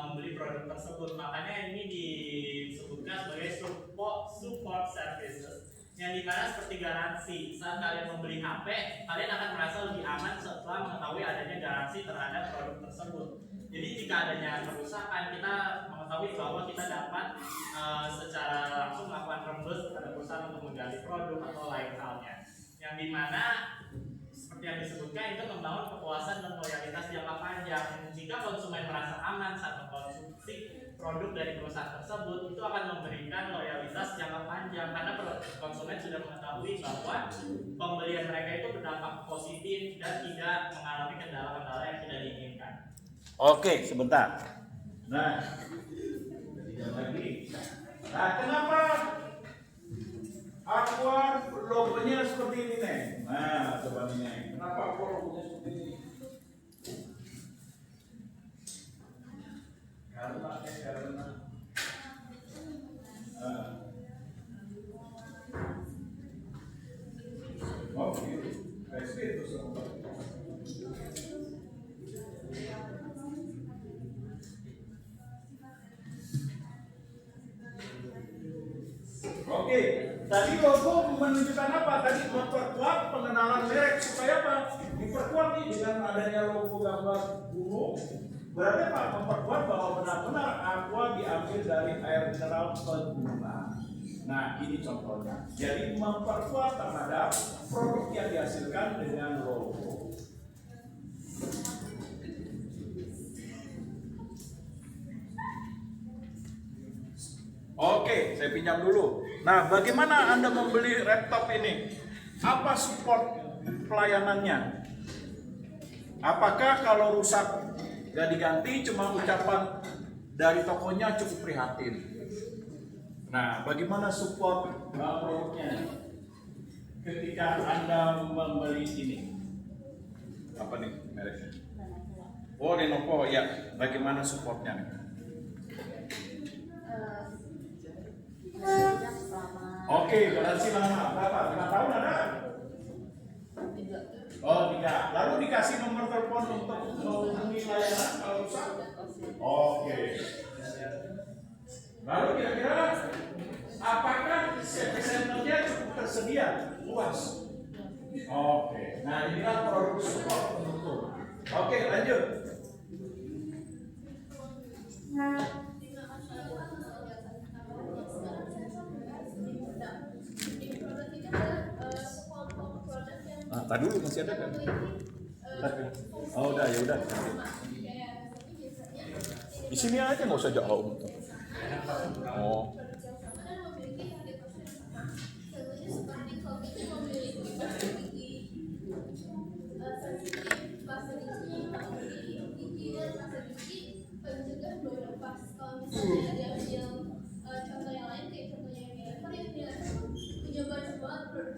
membeli produk tersebut. Makanya ini disebutkan sebagai support services, yang dimana seperti garansi. Saat kalian membeli HP, kalian akan merasa lebih aman setelah mengetahui adanya garansi terhadap produk tersebut. Jadi jika adanya kerusakan, kita mengetahui bahwa kita dapat secara langsung melakukan rembes terhadap perusahaan untuk mengganti produk atau lain halnya. Yang dimana seperti seperti yang disebutkan itu membangun kepuasan dan loyalitas jangka panjang. Jika konsumen merasa aman saat mengkonsumsi produk dari perusahaan tersebut, itu akan memberikan loyalitas jangka panjang karena konsumen sudah mengetahui bahwa pembelian mereka itu berdampak positif dan tidak mengalami kendala-kendala yang tidak diinginkan. Oke, sebentar. Nah, ketiga lagi. Nah, kenapa Aqua logonya seperti ini, Neng? Nah, coba nih, Neng. Kenapa Aqua logonya seperti ini? Karena. Oke, itu semua. Oke, tadi logo menunjukkan apa? Tadi memperkuat pengenalan merek supaya apa? Diperkuat nih dengan adanya logo gambar gunung. Berarti apa? Memperkuat bahwa benar-benar Aqua diambil dari air mineral pegunungan. Nah, ini contohnya. Jadi memperkuat terhadap produk yang dihasilkan dengan logo. Oke, saya pinjam dulu. Nah, bagaimana Anda membeli laptop ini? Apa support pelayanannya? Apakah kalau rusak gak diganti, cuma ucapan dari tokonya cukup prihatin? Nah, bagaimana support produknya ketika Anda membeli ini? Apa nih mereknya? Oh, Lenovo, ya. Bagaimana supportnya? Oke, garansi lama berapa? 5 tahun ada? 3. Oh, 3. Lalu dikasih nomor telepon untuk menghubungi layanan kalau rusak? Oke. Lalu kira-kira apakah service centernya cukup tersedia? Luas? Oke. Nah, inilah produk support penutup. Oke, lanjut. Tadi dulu masih ada kan? Oh udah, ya udah. Di sini aja nggak usah jauh. Oh.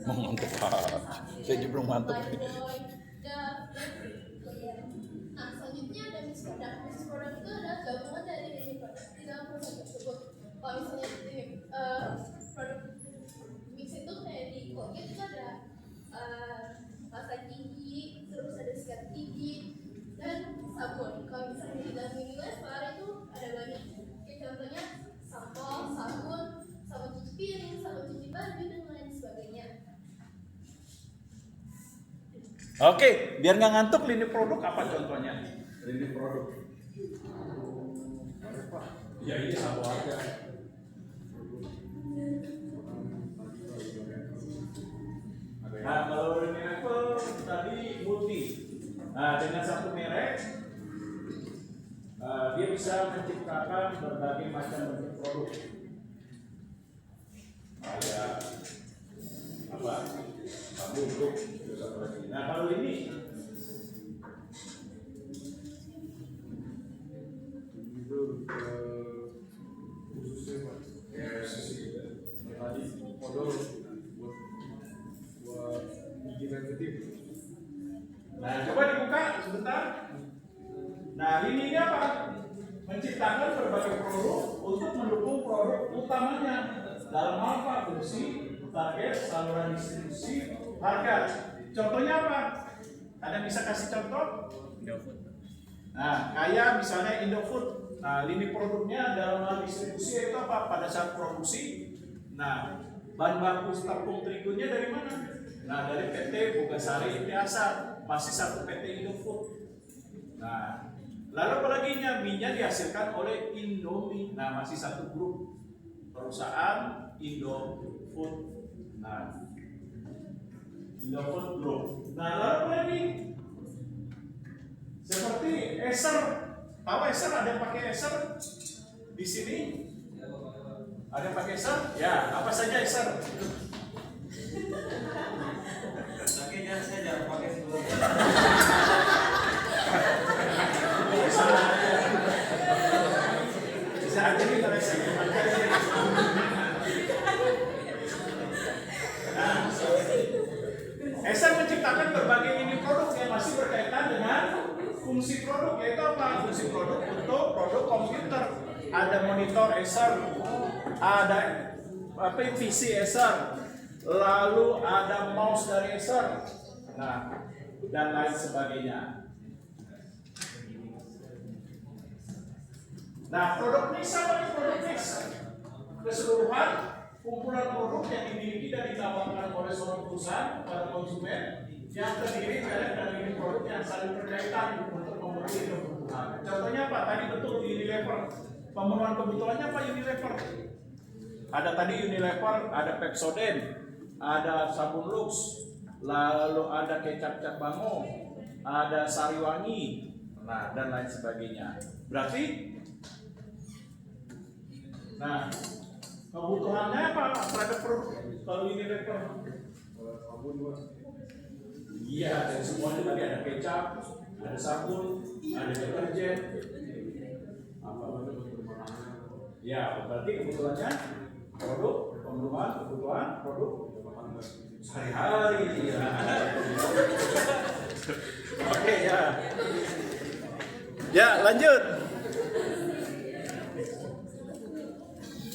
Mantap, saya juga belum mantap. Nah, selanjutnya ada mix product. Mix product itu adalah gabungan dari many product di dalam perusahaan tersebut. Kalau misalnya produk mix itu kayak di Colgate itu ada pasta gigi, terus ada sikat gigi dan sabun. Kalau misalnya di dalam Unilever itu ada banyak. Kayak contohnya sampo, sabun cuci piring, sabun cuci baju dan lain sebagainya. Oke, biar nggak ngantuk, lini produk apa contohnya? Lini produk. Ya ini sama aja. Nah, kalau lini level tadi multi. Nah, dengan satu merek, dia bisa menciptakan berbagai macam bentuk produk. Kayak apa? Produk. Nah, kalau ini itu khususnya Pak, tadi modal buat gigi sensitif. Nah, coba dibuka sebentar. Nah, ini apa? Menciptakan berbagai produk untuk mendukung produk utamanya dalam hal apa? Fungsi, target, saluran distribusi, harga. Contohnya apa? Ada yang bisa kasih contoh? Indofood. Nah, kayak misalnya Indofood. Nah, lini produknya dalam hal distribusi itu apa? Pada saat produksi. Nah, bahan baku tepung terigunya dari mana? Nah, dari PT Bogasari Intiasar, masih satu PT Indofood. Nah, lalu apalagi minyak dihasilkan oleh Indomie. Nah, masih satu grup perusahaan Indofood. Nah, in the food group. Nah, lalu apa lagi? Seperti Acer. Tahu Acer? Ada yang pakai Acer di sini? Ada yang pakai Acer? Ya, apa saja Acer? Makanya saya jarang pakai sebelumnya. Bisa aja nih kalau Acer. Nah, Acer menciptakan berbagai ini produk yang masih berkaitan dengan fungsi produk, yaitu apa? Fungsi produk untuk produk komputer. Ada monitor Acer, ada PC Acer, lalu ada mouse dari Acer, nah, dan lain sebagainya. Nah, produk mix apa nih? Produk mix keseluruhan kumpulan produk yang dimiliki dan ditawarkan oleh seorang perusahaan kepada konsumen yang terdiri dari produk yang saling berkaitan untuk memenuhi kebutuhan. Contohnya apa? Tadi betul di Unilever. Pemenuhan kebutuhannya apa Unilever? Ada tadi Unilever, ada Pepsodent, ada sabun Lux, lalu ada kecap Cap Bango, ada Sariwangi, nah dan lain sebagainya. Berarti, nah kebutuhannya apa terhadap produk kalau Unilever? Iya, dari semuanya tadi ada kecap, ada sabun, ada deterjen. Apa? Ya, berarti kebutuhannya produk pemenuhan kebutuhan produk sehari-hari. Ya. Oke ya. Ya, lanjut.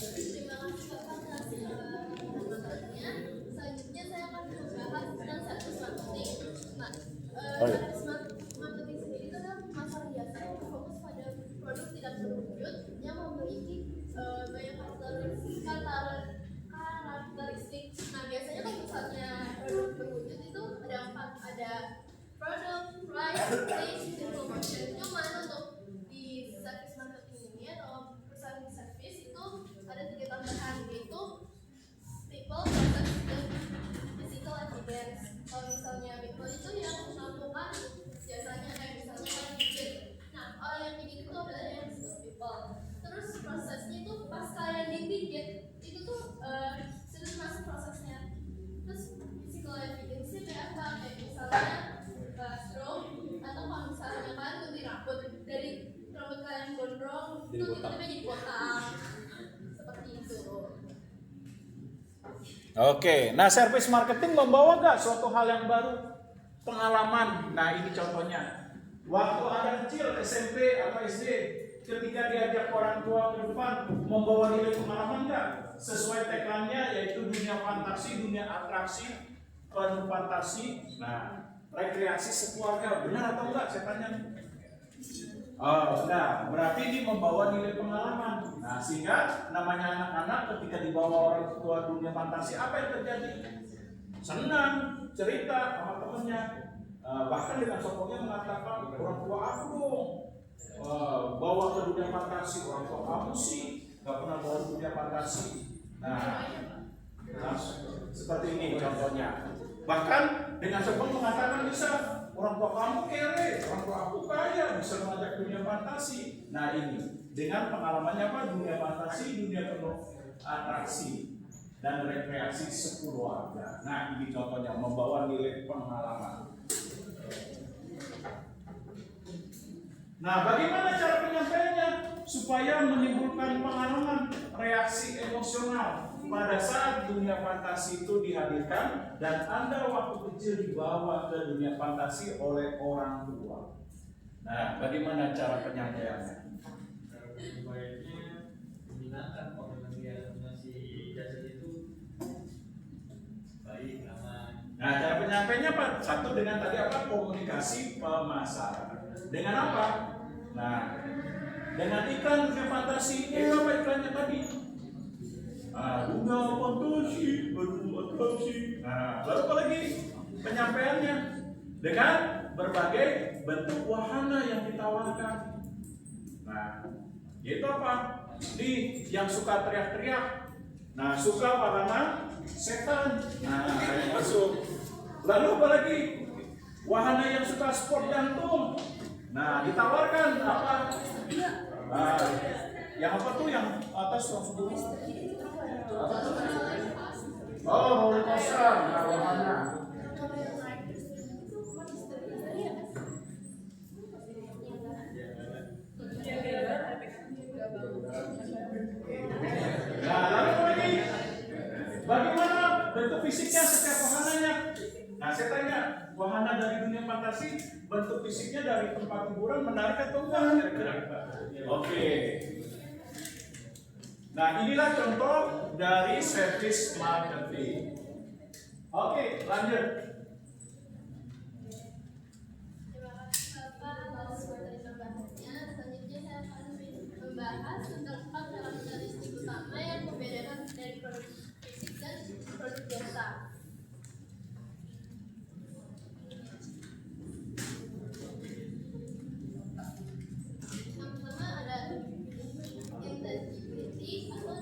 Terima kasih Bapak atas penjelasannya. Selanjutnya saya akan membahas tentang service marketing. Nah, service marketing sendiri itu adalah pasar jasa yang berfokus pada produk tidak berwujud yang memiliki banyak karakteristik. Nah, biasanya kalau misalnya produk berwujud itu ada 4, ada product, price, place, dan promotion. Cuman untuk di service marketing ini atau perusahaan service itu ada 3 tambahan, yaitu people, process, dan physical evidence. Kalau misalnya people itu yang melakukan jasanya, kayak misalnya orang bikin. Nah, orang yang bikin itu adalah yang disebut people. Terus prosesnya itu pas kalian digigit itu tuh sudah masuk prosesnya. Terus physical evidence itu kayak apa? Kayak misalnya bathroom, atau kalau misalnya kalian gunting rambut, dari rambut kalian gondrong itu tiba-tiba jadi botak seperti itu. Oke, nah service marketing membawa gak suatu hal yang baru? Pengalaman, nah ini contohnya. Waktu anak kecil SMP atau SD, ketika diajak orang tua ke depan, membawa nilai pengalaman gak? Sesuai tagline-nya yaitu dunia fantasi, dunia atraksi, penuh fantasi. Nah, rekreasi sekeluarga, benar atau enggak? Saya tanya. Oh, nah, berarti ini membawa nilai pengalaman. Nah, sehingga namanya anak-anak ketika dibawa orang tua dunia fantasi, apa yang terjadi? Senang, cerita sama temennya. Bahkan dengan sokonnya mengatakan, orang tua aku dong, bawa ke dunia fantasi. Orang tua kamu sih gak pernah bawa ke dunia fantasi. Nah, seperti ini contohnya. Bahkan dengan sombong mengatakan bisa, orang tua kamu kere, orang tua aku kaya, bisa mengajak dunia fantasi. Nah ini, dengan pengalamannya apa? Dunia fantasi, dunia penuh atraksi dan rekreasi sekeluarga. Nah ini contohnya, membawa nilai pengalaman. Nah bagaimana cara penyampaiannya? Supaya menimbulkan pengalaman, reaksi emosional pada saat dunia fantasi itu dihadirkan dan Anda waktu kecil dibawa ke dunia fantasi oleh orang tua. Nah, bagaimana cara penyampaiannya? Baiknya menggunakan orang yang ngasih jasa itu baik, aman. Nah, cara penyampaiannya apa? Satu dengan tadi apa? Komunikasi pemasaran. Dengan apa? Nah, dengan iklan dunia fantasi. Apa iklannya tadi? Dunia fantasi, atraksi. Nah, lalu apa lagi penyampaiannya? Dengan berbagai bentuk wahana yang ditawarkan. Nah, yaitu apa? Nih, yang suka teriak-teriak. Nah, suka wahana setan. Nah, yang masuk. Lalu apa lagi? Wahana yang suka sport jantung. Nah, ditawarkan apa? Nah, yang apa tuh yang atas langsung dulu? Apa tuh? Oh, roller coaster. Nah, wahana. Nah, lalu lagi, bagaimana bentuk fisiknya setiap wahananya? Nah, saya tanya, wahana dari dunia fantasi, bentuk fisiknya dari tempat hiburan menarik atau enggak? Kira-kira. Oke. Nah, inilah contoh dari service marketing. Oke, lanjut. Terima kasih Bapak atas materi pembahasannya. Selanjutnya saya akan membahas tentang 4 karakteristik utama yang membedakan dari produk fisik dan produk jasa. Yang pertama ada integrity atau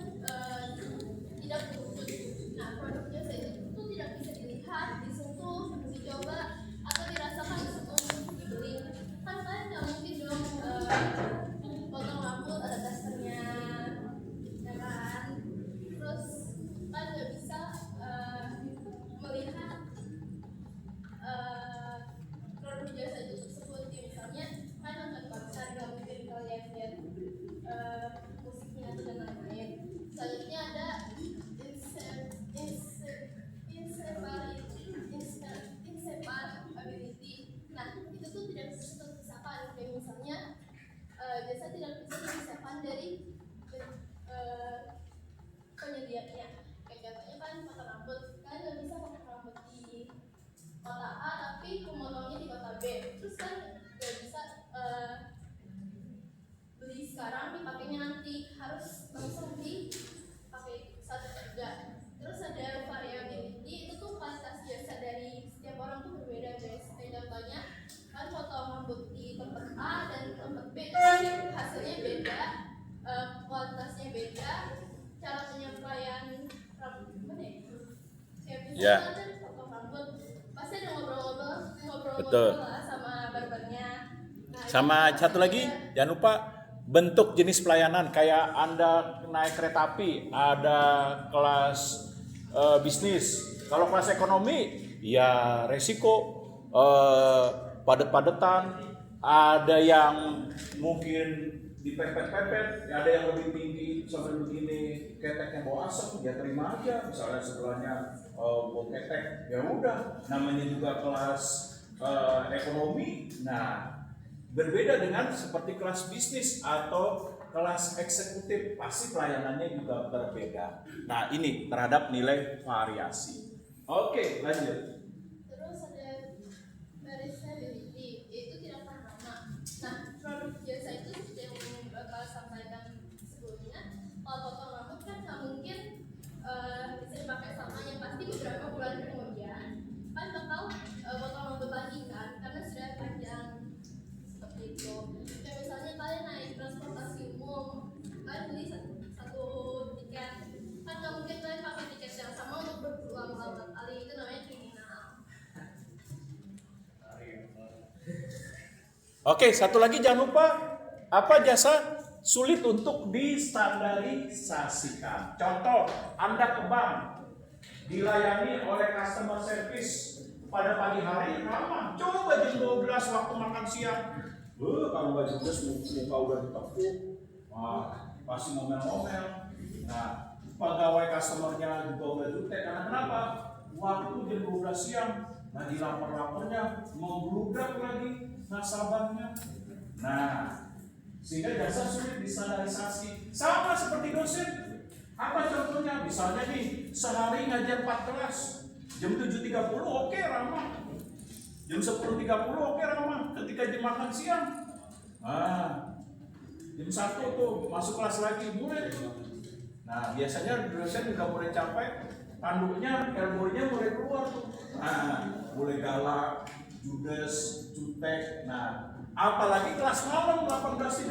tidak berwujud. Nah, produk jasa itu tidak bisa dilihat, disentuh, dicoba, atau dirasakan sebelum dibeli. Kan kalian nggak mungkin dong potong rambut ada dasternya, ya kan? Terus kan nggak bisa melihat produk jasa itu tersebut. Misalnya kan nonton konser nggak mungkin kalian lihat musiknya atau dan lain-lain. Selanjutnya ada inseparability. Nah, itu tuh tidak bisa terpisahkan. Kayak misalnya jasa tidak bisa dipisahkan dari penyedianya. Kayak contohnya kan potong rambut, kan nggak bisa potong rambut di kota A tapi pemotongnya di kota B. Terus kan nggak bisa beli sekarang dipakainya nanti, harus langsung dipakai saat kerja. Terus ada variability, itu tuh kualitas jasa dari setiap orang tuh berbeda guys. Kayak contohnya kan potong rambut di tempat A dan tempat B tapi hasilnya beda, kualitasnya beda, cara penyampaian rambut gimana ya? Kayak misalnya kan potong rambut pasti ada ngobrol-ngobrol lah sama barbernya. Nah, Sama satu lagi, jangan lupa bentuk jenis pelayanan. Kayak Anda naik kereta api, ada kelas bisnis. Kalau kelas ekonomi, ya resiko padet-padetan. Ada yang mungkin dipepet-pepet, ada yang lebih tinggi sampai begini, keteknya bawa asap, ya terima aja. Misalnya sebelahnya bawa ketek, ya udah. Namanya juga kelas ekonomi. Nah, berbeda dengan seperti kelas bisnis atau kelas eksekutif, pasti pelayanannya juga berbeda. Nah, ini terhadap nilai variasi. Oke, lanjut. terus ada variability, itu tidak pernah sama. Nah, produk jasa itu seperti yang bakal sampaikan sebelumnya. Kalau potong rambut kan nggak mungkin bisa dipakai sama, yang pasti beberapa bulan kemudian kan bakal potong rambut lagi kan, karena sudah panjang seperti itu. Kayak misalnya kalian naik transportasi umum, kalian beli satu tiket, kan nggak mungkin kalian pakai tiket yang sama untuk berulang-ulang kali, itu namanya kriminal. Oke, satu lagi jangan lupa, apa jasa sulit untuk distandarisasikan. Contoh, Anda ke bank, dilayani oleh customer service pada pagi hari ramah. Coba jam 12 waktu makan siang. Kalau nggak judes muka udah ditekuk. Wah, pasti ngomel-ngomel. Nah, pegawai customernya juga udah jutek. Karena kenapa? Waktu jam 12 siang, lagi lapar-laparnya, mau bludak lagi nasabahnya. Nah, sehingga jasa sulit distandarisasi. Sama seperti dosen. Apa contohnya? Misalnya nih, sehari ngajar 4 kelas. Jam 7.30 oke ramah. Jam 10.30 oke ramah. Ketika jam makan siang. Jam 1 tuh masuk kelas lagi mulai tuh. Nah, biasanya dosen juga mulai capek. Tanduknya, elbow-nya mulai keluar tuh. Mulai galak, judes, jutek. Nah, apalagi kelas malam 18.30.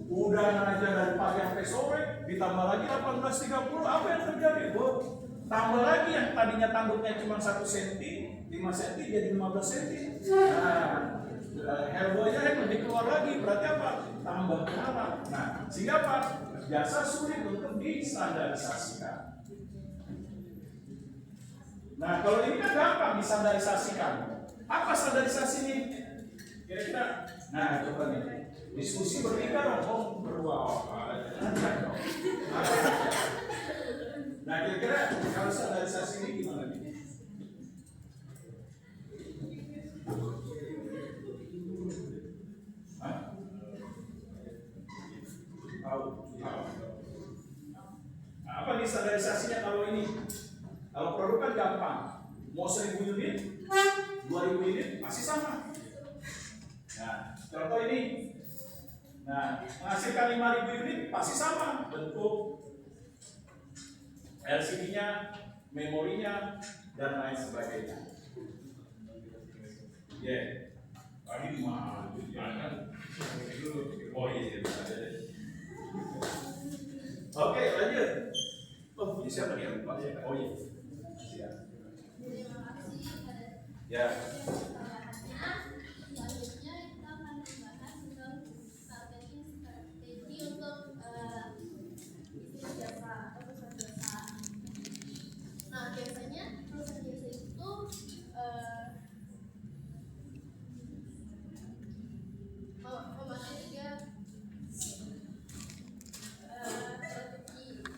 Udah ngajar dari pagi sampai sore, ditambah lagi 18.30, apa yang terjadi? Tambah lagi yang tadinya tanduknya cuma 1 cm, 5 cm jadi 15 cm. Nah, hellboy-nya yang lebih keluar lagi, berarti apa? Tambah berapa? Nah, sehingga apa? Jasa sulit untuk distandarisasikan. Nah, kalau ini kan gampang distandarisasikan. Apa standarisasi ini? Kira-kira? Nah, coba nih. Diskusi bertiga dong, berdua. Nah, kira-kira kalau standarisasi ini gimana nih? Hah? Tahu? Nah, apa nih standarisasinya kalau ini? Kalau produk kan gampang. Mau 1000 unit, 2000 unit masih sama. Nah, contoh ini. Nah, menghasilkan 5000 unit pasti sama bentuk LCD-nya, memorinya, dan lain sebagainya. Ya, tadi mah oh iya, ada deh. Oke, lanjut. Oh, ini siapa nih? Oh iya. Siap. Terima kasih. Ya.